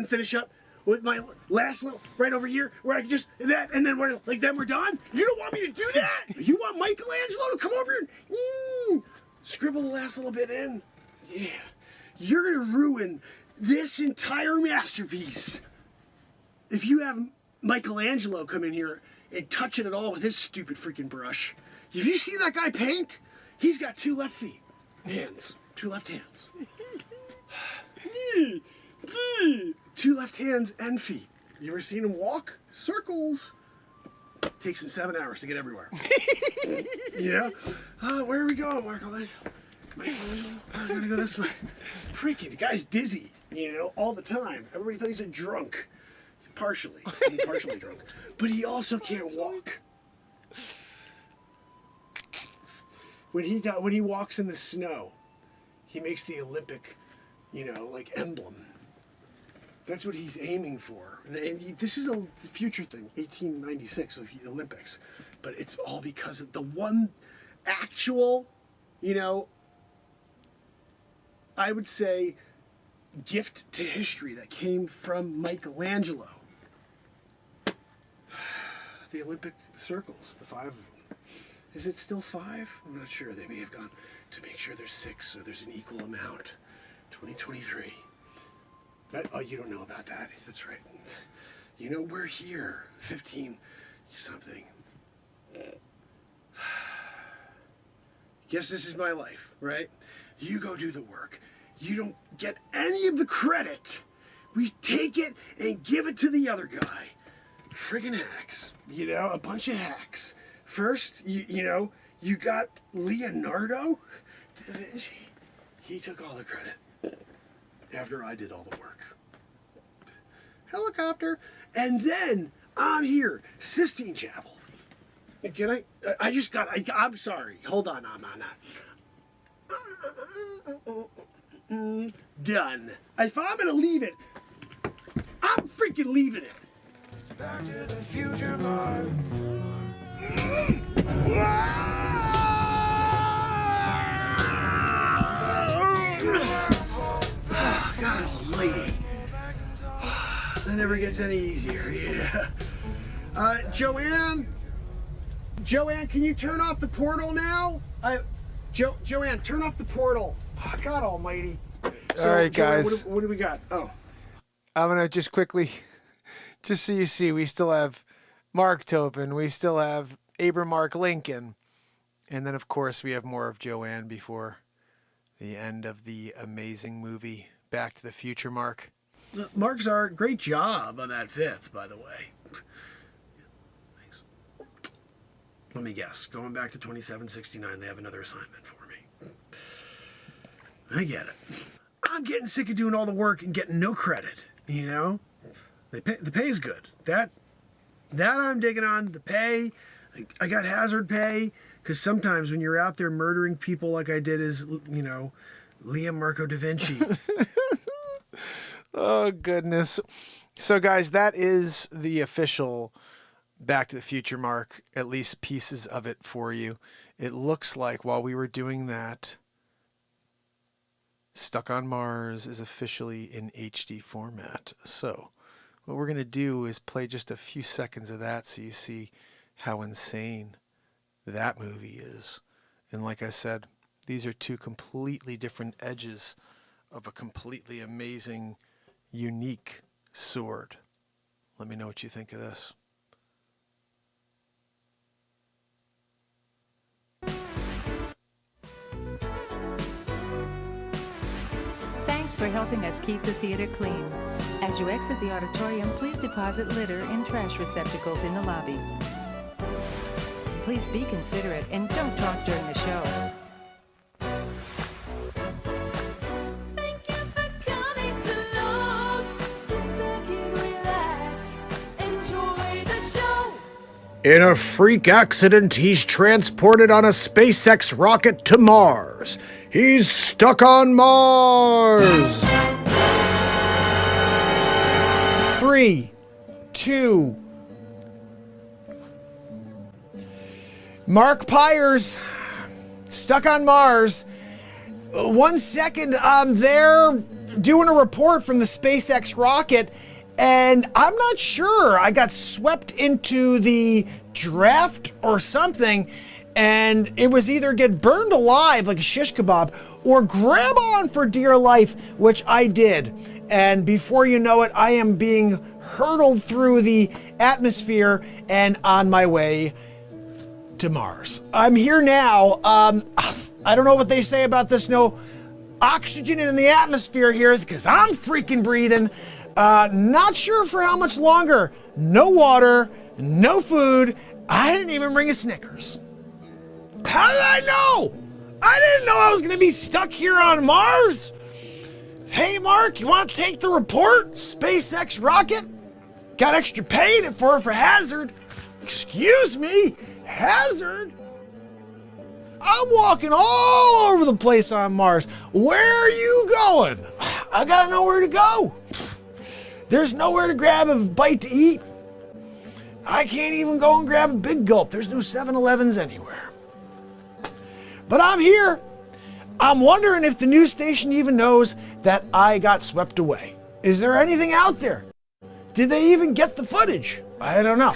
finish up with my last little right over here where I can just that and then then we're done? You don't want me to do that? You want Michelangelo to come over here and scribble the last little bit in? Yeah. You're going to ruin this entire masterpiece if you have Michelangelo come in here and touch it at all with his stupid freaking brush. If you see that guy paint, he's got 2 left hands. 2 left hands. 2 left hands and feet. You ever seen him walk? Circles. Takes him 7 hours to get everywhere. You know? Where are we going, Mark? I'm gonna go this way. Freaking, the guy's dizzy, you know, all the time. Everybody thinks he's a drunk. Partially. Partially drunk. But he also can't walk. When he walks in the snow, he makes the Olympic, you know, like emblem. That's what he's aiming for. And this is a future thing, 1896 with the Olympics. But it's all because of the one actual, you know, I would say, gift to history that came from Michelangelo. The Olympic circles, the 5 of them. Is it still 5? I'm not sure. They may have gone to make sure there's 6, so there's an equal amount. 2023. Oh, you don't know about that. That's right. You know, we're here. 15 something. Guess this is my life, right? You go do the work. You don't get any of the credit. We take it and give it to the other guy. Friggin' hacks. You know, a bunch of hacks. First, you know, you got Leonardo da Vinci. He took all the credit after I did all the work. Helicopter. And then I'm here, Sistine Chapel. Can I'm sorry. Hold on, done. If I'm gonna leave it, I'm freaking leaving it. Back to the future, Mark. God almighty. That never gets any easier. Yeah. Joanne, can you turn off the portal now? Joanne, turn off the portal. Oh, God almighty. All right, guys. What do we got? Oh. I'm going to just quickly, just so you see, we still have Mark Topin. We still have Abram Mark Lincoln. And then, of course, we have more of Joanne before the end of the amazing movie, Back to the Future, Mark. Mark's art, great job on that 5th, by the way. Thanks. Let me guess. Going back to 2769, they have another assignment for me. I get it. I'm getting sick of doing all the work and getting no credit, you know? The pay is good. That I'm digging on. The pay, I got hazard pay, because sometimes when you're out there murdering people like I did as, you know, Liam Marco da Vinci. Oh, goodness. So, guys, that is the official Back to the Future Mark, at least pieces of it for you. It looks like while we were doing that, Stuck on Mars is officially in HD format. So what we're going to do is play just a few seconds of that so you see how insane that movie is. And like I said, these are 2 completely different edges of a completely amazing, unique sword. Let me know what you think of this. Thanks for helping us keep the theater clean. As you exit the auditorium, please deposit litter in trash receptacles in the lobby. Please be considerate and don't talk during the show. Thank you for coming to Lowe's. Sit back and relax. Enjoy the show. In a freak accident, he's transported on a SpaceX rocket to Mars. He's stuck on Mars. 3, 2. Mark Pires, stuck on Mars. 1 second, I'm there doing a report from the SpaceX rocket, and I'm not sure. I got swept into the draft or something, and it was either get burned alive like a shish kebab or grab on for dear life, which I did. And before you know it, I am being hurtled through the atmosphere and on my way to Mars. I'm here now. I don't know what they say about this no oxygen in the atmosphere here because I'm freaking breathing. Not sure for how much longer. No water, no food. I didn't even bring a Snickers. How did I know? I didn't know I was gonna be stuck here on Mars. Hey Mark, you want to take the report? SpaceX rocket? Got extra paid for hazard. Excuse me, hazard? I'm walking all over the place on Mars. Where are you going? I gotta know where to go. There's nowhere to grab a bite to eat. I can't even go and grab a big gulp. There's no 7-Elevens anywhere. But I'm here. I'm wondering if the news station even knows that I got swept away. Is there anything out there? Did they even get the footage? I don't know.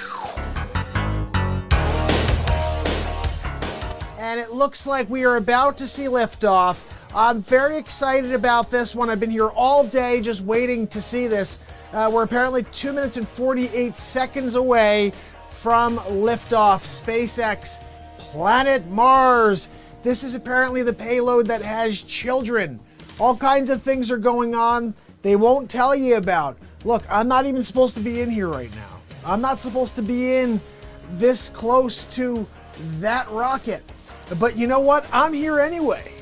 And it looks like we are about to see liftoff. I'm very excited about this one. I've been here all day just waiting to see this. We're apparently 2 minutes and 48 seconds away from liftoff. SpaceX, planet Mars. This is apparently the payload that has children. All kinds of things are going on they won't tell you about. Look, I'm not even supposed to be in here right now. I'm not supposed to be in this close to that rocket. But you know what? I'm here anyway.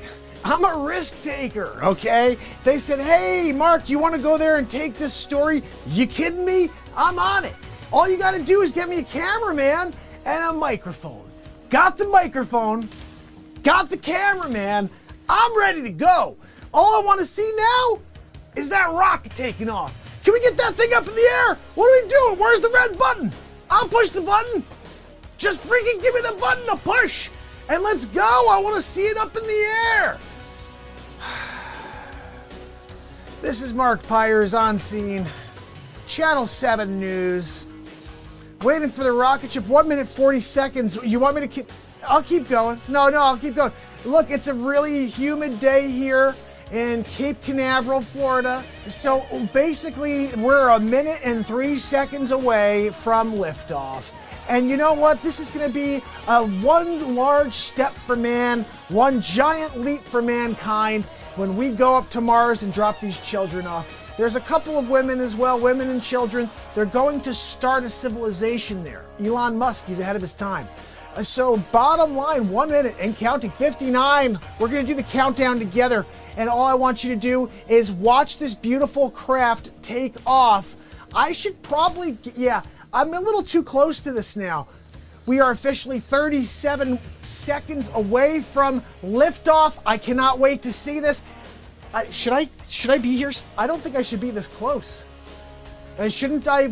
I'm a risk taker, okay? They said, hey, Mark, you want to go there and take this story? You kidding me? I'm on it. All you got to do is get me a cameraman and a microphone. Got the microphone, got the cameraman. I'm ready to go. All I want to see now is that rocket taking off. Can we get that thing up in the air? What are we doing? Where's the red button? I'll push the button. Just freaking give me the button to push. And let's go. I want to see it up in the air. This is Mark Pires on scene. Channel 7 News. Waiting for the rocket ship. 1 minute 40 seconds. You want me to keep... I'll keep going. No, I'll keep going. Look, it's a really humid day here in Cape Canaveral, Florida. So basically, we're 1 minute and 3 seconds away from liftoff. And you know what? This is going to be one large step for man, one giant leap for mankind when we go up to Mars and drop these children off. There's a couple of women as well, women and children. They're going to start a civilization there. Elon Musk, he's ahead of his time. So bottom line, 1 minute and counting, 59. We're going to do the countdown together. And all I want you to do is watch this beautiful craft take off. I should probably, I'm a little too close to this now. We are officially 37 seconds away from liftoff. I cannot wait to see this. Should I be here? I don't think I should be this close. Shouldn't I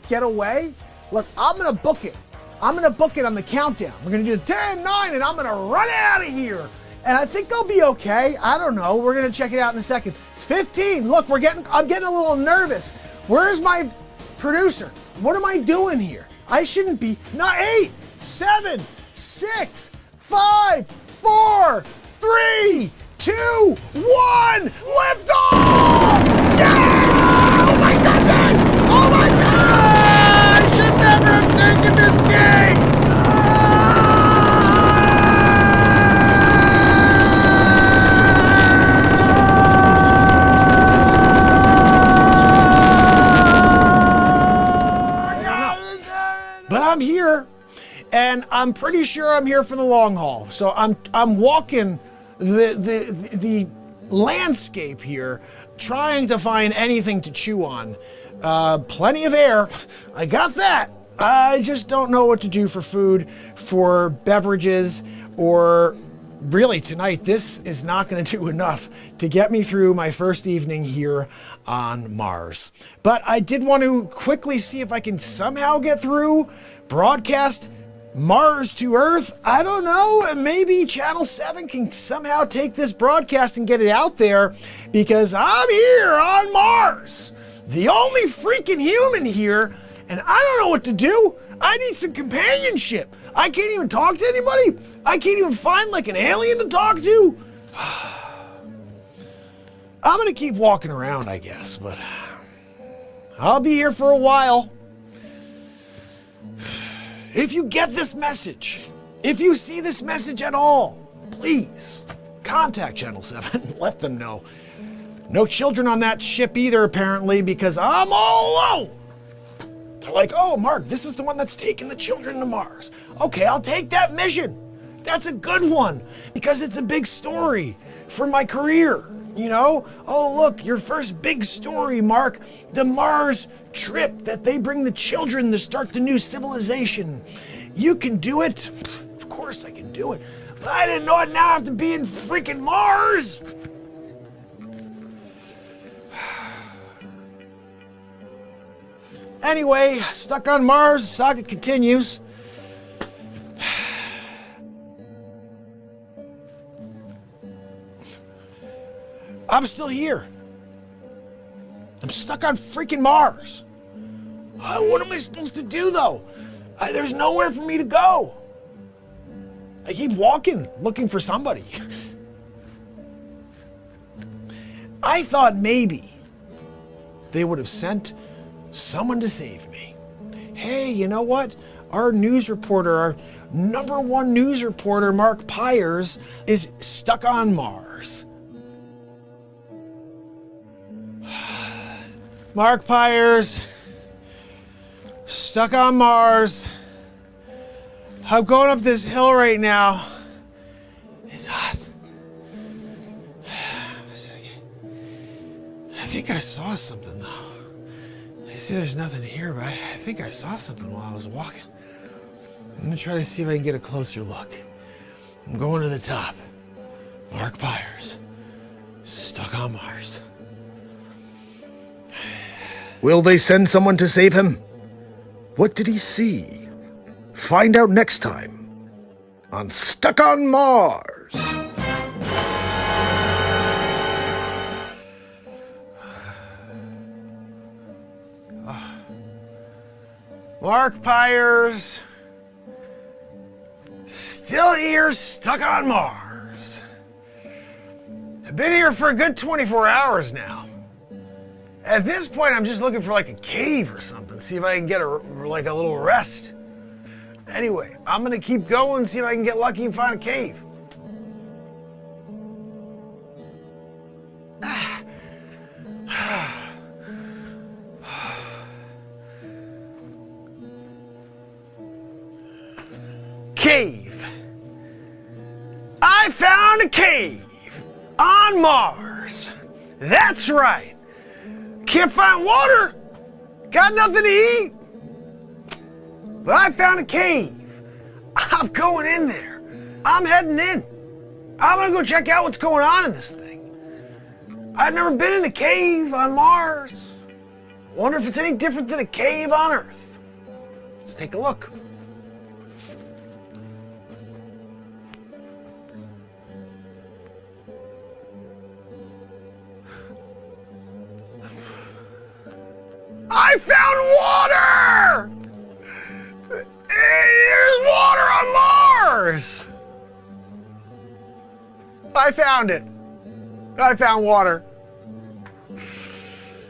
get away? Look, I'm gonna book it. I'm gonna book it on the countdown. We're gonna do 10, 9, and I'm gonna run out of here. And I think I'll be okay. I don't know. We're gonna check it out in a second. It's 15. Look, I'm getting a little nervous. Where's my producer? What am I doing here? I shouldn't be. Not 8, 7, 6, 5, 4, 3, 2, 1. Lift off! Yeah! Oh my goodness! Oh my God! I should never have taken this gig! But I'm here, and I'm pretty sure I'm here for the long haul. So I'm walking the landscape here, trying to find anything to chew on. Plenty of air, I got that. I just don't know what to do for food, for beverages, or really tonight, this is not going to do enough to get me through my first evening here on Mars. But I did want to quickly see if I can somehow get through, broadcast Mars to Earth. I don't know, maybe Channel 7 can somehow take this broadcast and get it out there, because I'm here on Mars, the only freaking human here, and I don't know what to do. I need some companionship. I can't even talk to anybody. I can't even find an alien to talk to. I'm gonna keep walking around, I guess, but I'll be here for a while. If you get this message, If you see this message at all, please contact Channel 7. Let them know. No children on that ship either, apparently, because I'm all alone. They're like, oh, Mark, this is the one that's taking the children to Mars. Okay, I'll take that mission. That's a good one because it's a big story for my career, you know? Oh, look, your first big story, Mark. The Mars trip that they bring the children to start the new civilization. You can do it. Of course I can do it. But I didn't know it now I have to be in freaking Mars. Anyway, stuck on Mars, saga continues. I'm still here. I'm stuck on freaking Mars. What am I supposed to do though? There's nowhere for me to go. I keep walking, looking for somebody. I thought maybe they would have sent someone to save me. Hey, you know what? Our news reporter, our #1 news reporter, Mark Pires, is stuck on Mars. Mark Pires, stuck on Mars. I'm going up this hill right now. It's hot. I think I saw something though. They say there's nothing here, but I think I saw something while I was walking. I'm gonna try to see if I can get a closer look. I'm going to the top. Mark Pires, stuck on Mars. Will they send someone to save him? What did he see? Find out next time on Stuck on Mars. Mark Pires, still here, stuck on Mars. I've been here for a good 24 hours now. At this point, I'm just looking for like a cave or something, see if I can get a little rest. Anyway, I'm gonna keep going, see if I can get lucky and find a cave. Cave. I found a cave on Mars. That's right. Can't find water. Got nothing to eat. But I found a cave. I'm going in there. I'm heading in. I'm gonna go check out what's going on in this thing. I've never been in a cave on Mars. Wonder if it's any different than a cave on Earth. Let's take a look. I found water! There's water on Mars! I found it. I found water.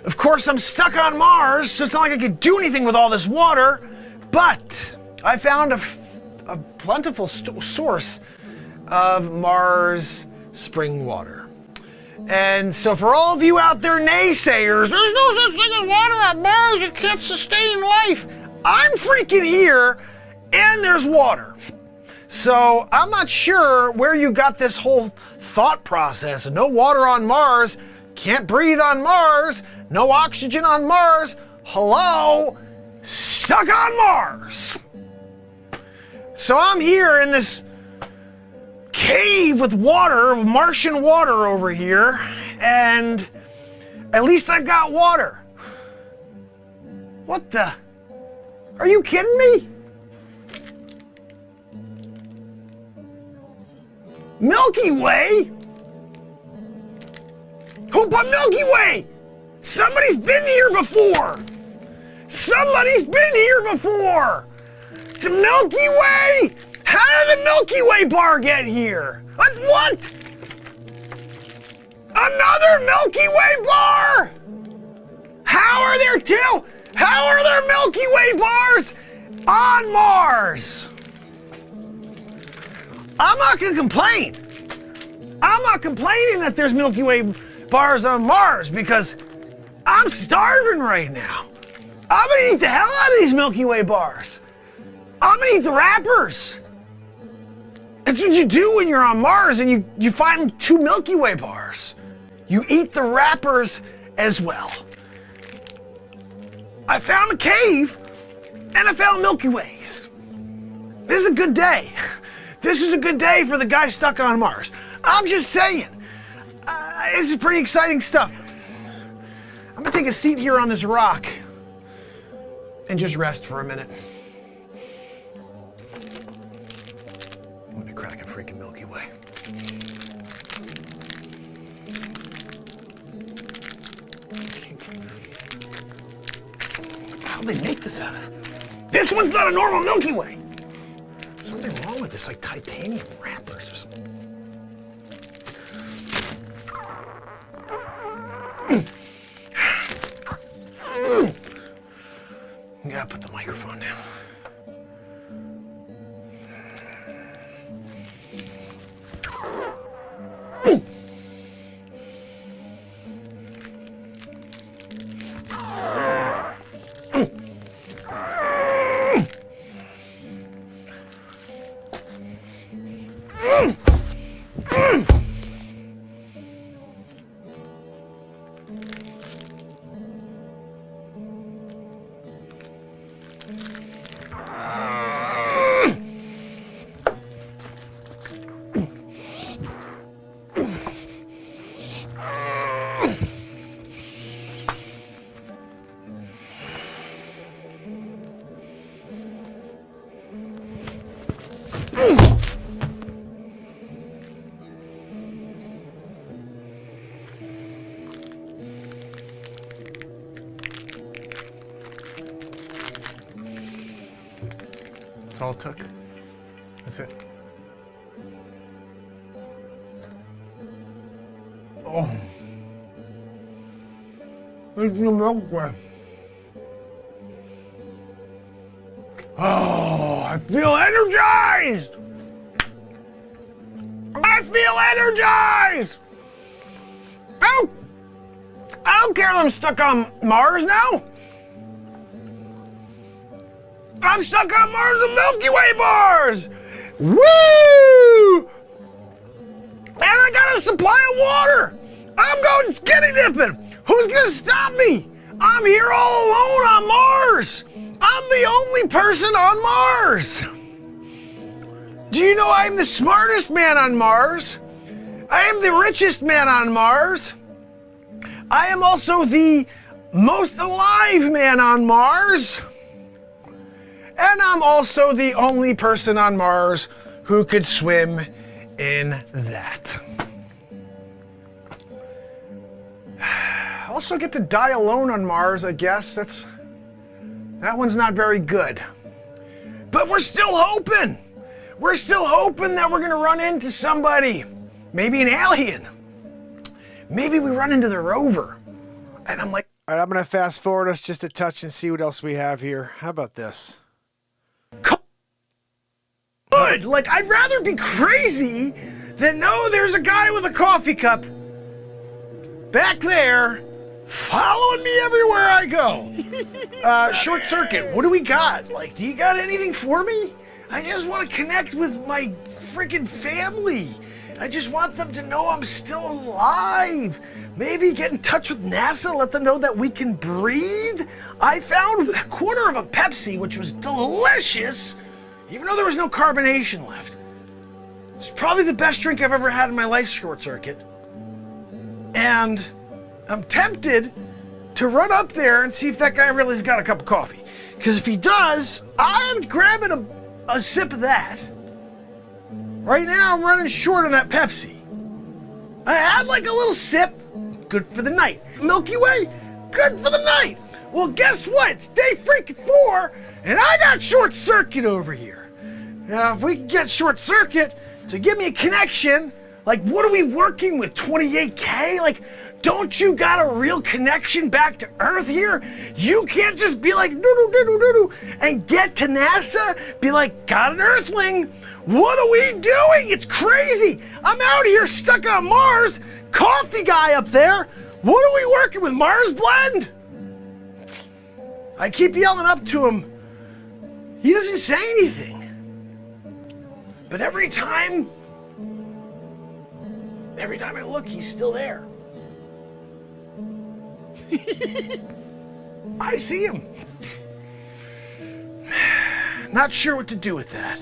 Of course, I'm stuck on Mars, so it's not like I could do anything with all this water, but I found a plentiful source of Mars spring water. And so for all of you out there naysayers, there's no such thing as water on Mars, you can't sustain life. I'm freaking here, and there's water. So I'm not sure where you got this whole thought process. No water on Mars, can't breathe on Mars, no oxygen on Mars. Hello, stuck on Mars. So I'm here in this cave with water, Martian water over here, and at least I've got water. What the? Are you kidding me? Milky Way? Who put Milky Way? Somebody's been here before. Somebody's been here before. The Milky Way? How did the Milky Way bar get here? What? Another Milky Way bar? How are there two? How are there Milky Way bars on Mars? I'm not gonna complain. I'm not complaining that there's Milky Way bars on Mars because I'm starving right now. I'm gonna eat the hell out of these Milky Way bars. I'm gonna eat the wrappers. That's what you do when you're on Mars and you find 2 Milky Way bars. You eat the wrappers as well. I found a cave and I found Milky Ways. This is a good day. This is a good day for the guy stuck on Mars. I'm just saying. This is pretty exciting stuff. I'm gonna take a seat here on this rock and just rest for a minute. I'm gonna crack a freaking Milky Way. How'd they make this out of? This one's not a normal Milky Way. Something wrong with this, like titanium wrappers or something. I gotta put the microphone down. That's all it took. That's it. Oh. There's no Milky Way. Oh, I feel energized! I feel energized! I don't care if I'm stuck on Mars now. I'm stuck on Mars with Milky Way bars! Woo! And I got a supply of water! I'm going skinny dipping! Who's gonna stop me? I'm here all alone on Mars! I'm the only person on Mars! Do you know I'm the smartest man on Mars? I am the richest man on Mars. I am also the most alive man on Mars. And I'm also the only person on Mars who could swim in that. I also get to die alone on Mars, I guess. That one's not very good. But we're still hoping. We're still hoping that we're gonna run into somebody. Maybe an alien. Maybe we run into the rover. And I'm like, All right, I'm going to fast forward us just a touch and see what else we have here. How about this? good. Like, I'd rather be crazy than know there's a guy with a coffee cup back there following me everywhere I go. Short circuit, what do we got? Like, do you got anything for me? I just want to connect with my freaking family. I just want them to know I'm still alive. Maybe get in touch with NASA, let them know that we can breathe. I found a quarter of a Pepsi, which was delicious, even though there was no carbonation left. It's probably the best drink I've ever had in my life, Short Circuit. And I'm tempted to run up there and see if that guy really has got a cup of coffee. Because if he does, I'm grabbing a sip of that. Right now, I'm running short on that Pepsi. I had like a little sip, good for the night. Milky Way, good for the night. Well, guess what? It's day freaking 4, and I got Short Circuit over here. Now, if we can get Short Circuit to give me a connection, like what are we working with, 28K? Like Don't you got a real connection back to Earth here? You can't just be like doo-doo-doo-doo-doo and get to NASA, be like, got an Earthling. What are we doing? It's crazy. I'm out here stuck on Mars. Coffee guy up there. What are we working with, Mars Blend? I keep yelling up to him. He doesn't say anything. But every time I look, he's still there. I see him. Not sure what to do with that.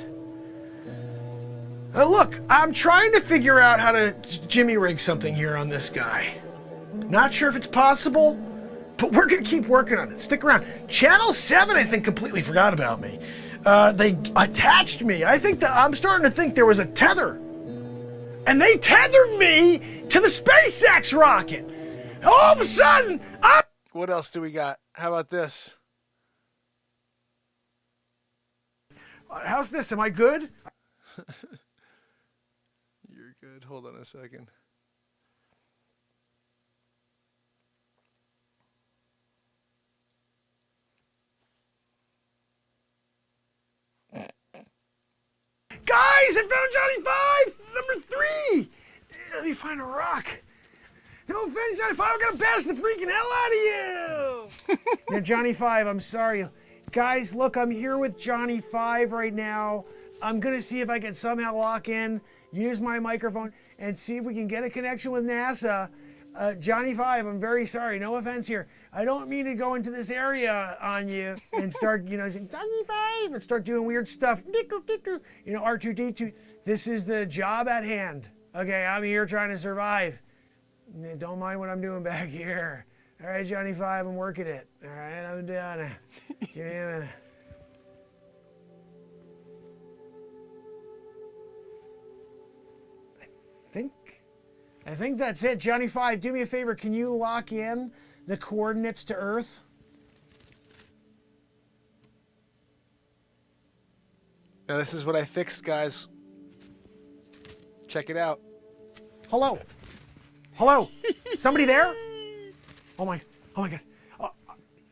Look, I'm trying to figure out how to jimmy rig something here on this guy. Not sure if it's possible, but we're gonna keep working on it. Stick around. Channel 7, I think, completely forgot about me. They attached me. I think that I'm starting to think there was a tether. And they tethered me to the SpaceX rocket. All of a sudden, I'm... What else do we got? How about this? How's this? Am I good? You're good. Hold on a second. Guys, I found Johnny 5, number 3. Let me find a rock. No offense, Johnny 5, I'm gonna bash the freaking hell out of you. Yeah, Johnny 5, I'm sorry. Guys, look, I'm here with Johnny 5 right now. I'm gonna see if I can somehow lock in, use my microphone, and see if we can get a connection with NASA. Johnny 5, I'm very sorry, no offense here. I don't mean to go into this area on you and start, saying, Johnny 5, and start doing weird stuff. R2D2. This is the job at hand. Okay, I'm here trying to survive. Don't mind what I'm doing back here. All right, Johnny 5, I'm working it. All right, I'm doing it. Give me a minute. I think that's it. Johnny 5, do me a favor. Can you lock in the coordinates to Earth? Now this is what I fixed, guys. Check it out. Hello? Hello? Somebody there? Oh my God.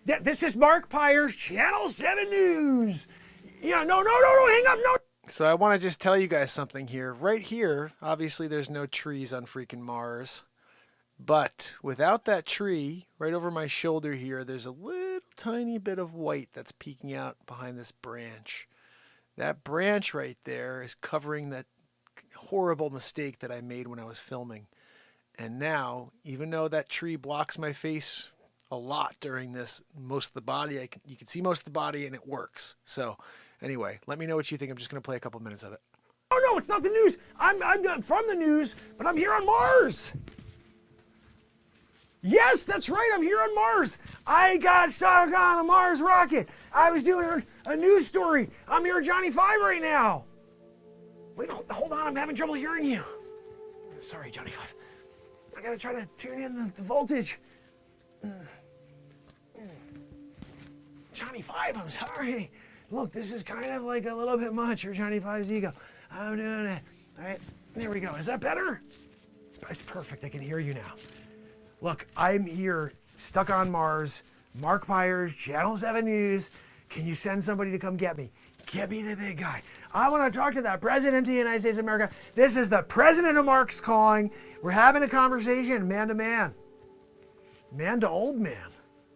This is Mark Pires, Channel 7 News. Yeah, no, hang up, no. So I want to just tell you guys something here. Right here, obviously there's no trees on freaking Mars. But without that tree, right over my shoulder here, there's a little tiny bit of white that's peeking out behind this branch. That branch right there is covering that horrible mistake that I made when I was filming. And now, even though that tree blocks my face a lot during this, most of the body, you can see most of the body and it works. So anyway, let me know what you think. I'm just going to play a couple minutes of it. Oh no, it's not the news. I'm from the news, but I'm here on Mars. Yes, that's right. I'm here on Mars. I got stuck on a Mars rocket. I was doing a news story. I'm here at Johnny 5 right now. Wait, hold on. I'm having trouble hearing you. Sorry, Johnny 5. I gotta try to tune in the voltage. Johnny 5, I'm sorry. Look, this is kind of like a little bit much for Johnny 5's ego. I'm doing it. All right, there we go. Is that better? It's perfect. I can hear you now. Look, I'm here, stuck on Mars. Mark Pires, Channel 7 News. Can you send somebody to come get me? Get me the big guy. I want to talk to the President of the United States of America. This is the President of Mark's calling. We're having a conversation, man to man. Man to old man.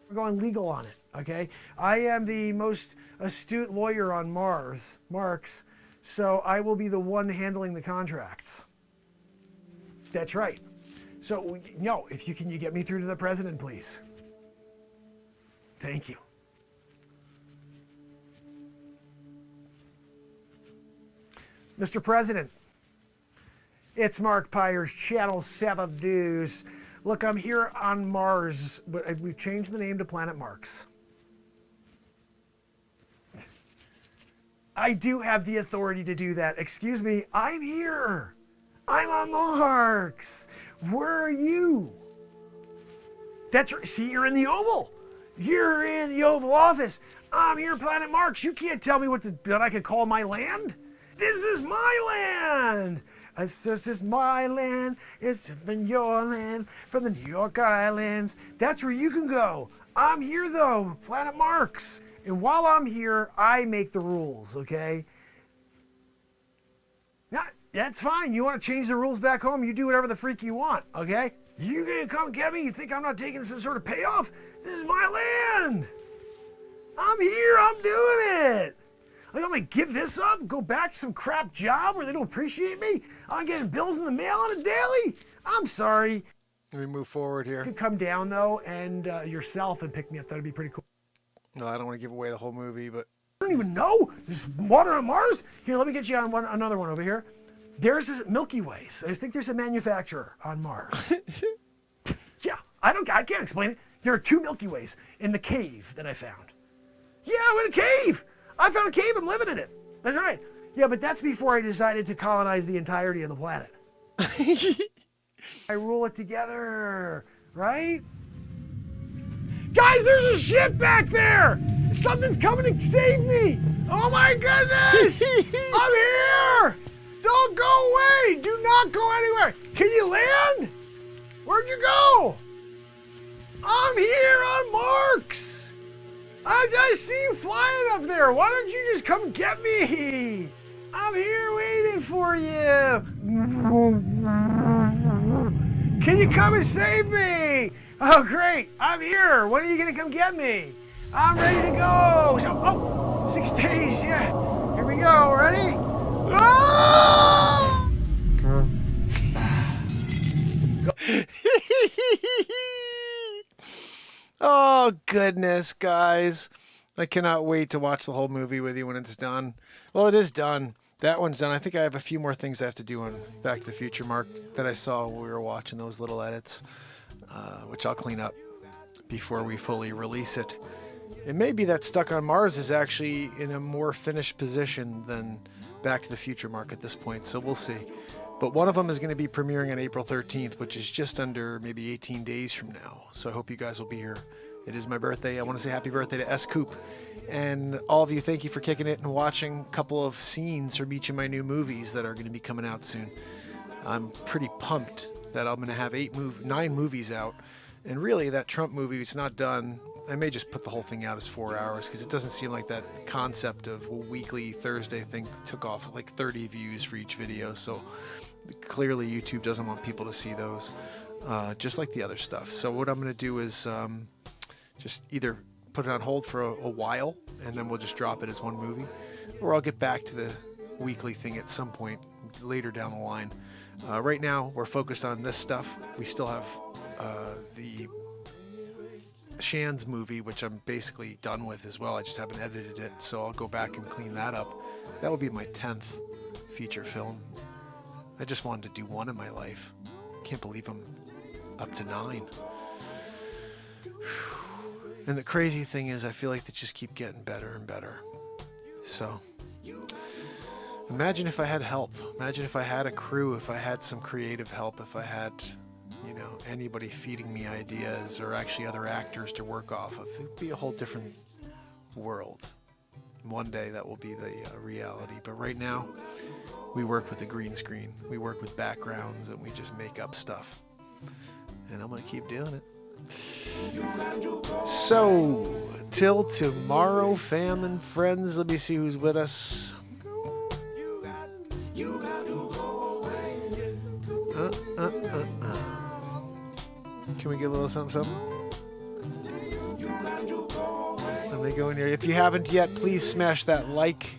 We're going legal on it, okay? I am the most astute lawyer on Mars, Mark's, so I will be the one handling the contracts. That's right. So, no, if you get me through to the President, please. Thank you. Mr. President, it's Mark Pires, Channel 7 News. Look, I'm here on Mars, but we've changed the name to Planet Marks. I do have the authority to do that. Excuse me, I'm here. I'm on Marks. Where are you? That's right. See, you're in the Oval. You're in the Oval Office. I'm here, Planet Marks. You can't tell me what I could call my land. This is my land. It's just my land. It's been your land from the New York Islands. That's where you can go. I'm here though, Planet Marks. And while I'm here, I make the rules, okay? Yeah, that's fine. You want to change the rules back home, you do whatever the freak you want, okay? You gonna come get me? You think I'm not taking some sort of payoff? This is my land. I'm here, I'm doing it. Like, I'm gonna give this up, go back to some crap job where they don't appreciate me? I'm getting bills in the mail on a daily? I'm sorry. Let me move forward You here. could come down though and yourself and pick me up. That'd be pretty cool. No, I don't want to give away the whole movie, but I don't even know. There's water on Mars? Here, let me get you on another one over here. There's this Milky Ways. I think there's a manufacturer on Mars. Yeah, I can't explain it. There are 2 Milky Ways in the cave that I found. Yeah, I'm in a cave. I found a cave. I'm living in it. That's right. Yeah, but that's before I decided to colonize the entirety of the planet. I rule it together, right? Guys, there's a ship back there. Something's coming to save me. Oh my goodness. I'm here. Don't go away. Do not go anywhere. Can you land? Where'd you go? I'm here on Marks. I see you flying up there. Why don't you just come get me? I'm here waiting for you. Can you come and save me? Oh, great. I'm here. When are you going to come get me? I'm ready to go. So, 6 days. Yeah. Here we go. Ready? Ah! oh goodness, guys. I cannot wait to watch the whole movie with you when it's done. Well, it is done. That one's done. I think I have a few more things I have to do on Back to the Future, Mark, that I saw when we were watching those little edits, which I'll clean up before we fully release it. It may be that Stuck on Mars is actually in a more finished position than Back to the Future, Mark, at this point, so we'll see. But one of them is going to be premiering on April 13th, which is just under maybe 18 days from now. So I hope you guys will be here. It is my birthday. I want to say happy birthday to S. Coop. And all of you, thank you for kicking it and watching a couple of scenes from each of my new movies that are going to be coming out soon. I'm pretty pumped that I'm going to have 9 movies out. And really, that Trump movie, it's not done. I may just put the whole thing out as 4 hours because it doesn't seem like that concept of a weekly Thursday thing took off like 30 views for each video. So clearly YouTube doesn't want people to see those, just like the other stuff. So what I'm going to do is just either put it on hold for a while and then we'll just drop it as one movie, or I'll get back to the weekly thing at some point later down the line. Right now we're focused on this stuff. We still have the Shan's movie, which I'm basically done with as well. I just haven't edited it, so I'll go back and clean that up. That will be my 10th feature film. I just wanted to do one in my life. Can't believe I'm up to 9. And the crazy thing is, I feel like they just keep getting better and better. So, imagine if I had help. Imagine if I had a crew, if I had some creative help, if I had, you know, anybody feeding me ideas or actually other actors to work off of. It'd be a whole different world. One day that will be the reality. But right now, we work with a green screen. We work with backgrounds and we just make up stuff. And I'm going to keep doing it. So, till tomorrow, fam and friends. Let me see who's with us. Can we get a little something, Let me go in here. If you haven't yet, please smash that like.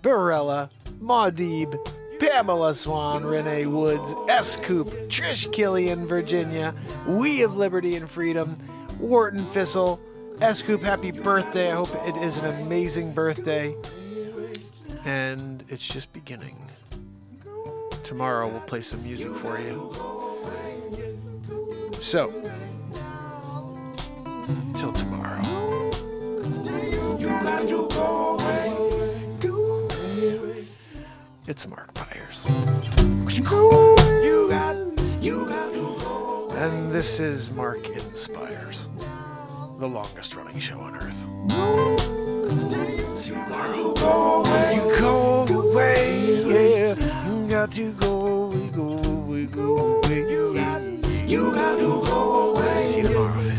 Barella, Maudib, Pamela Swan, Renee Woods, S. Coop, Trish Killian, Virginia, We of Liberty and Freedom, Wharton Fissel, S. Coop, happy birthday. I hope it is an amazing birthday. And it's just beginning. Tomorrow we'll play some music for you. So, till tomorrow. It's Mark Pires. And this is Mark Inspires, the longest running show on earth. See you tomorrow. You go away, yeah. You got to go away. go away, go away. You got to go away. See you tomorrow.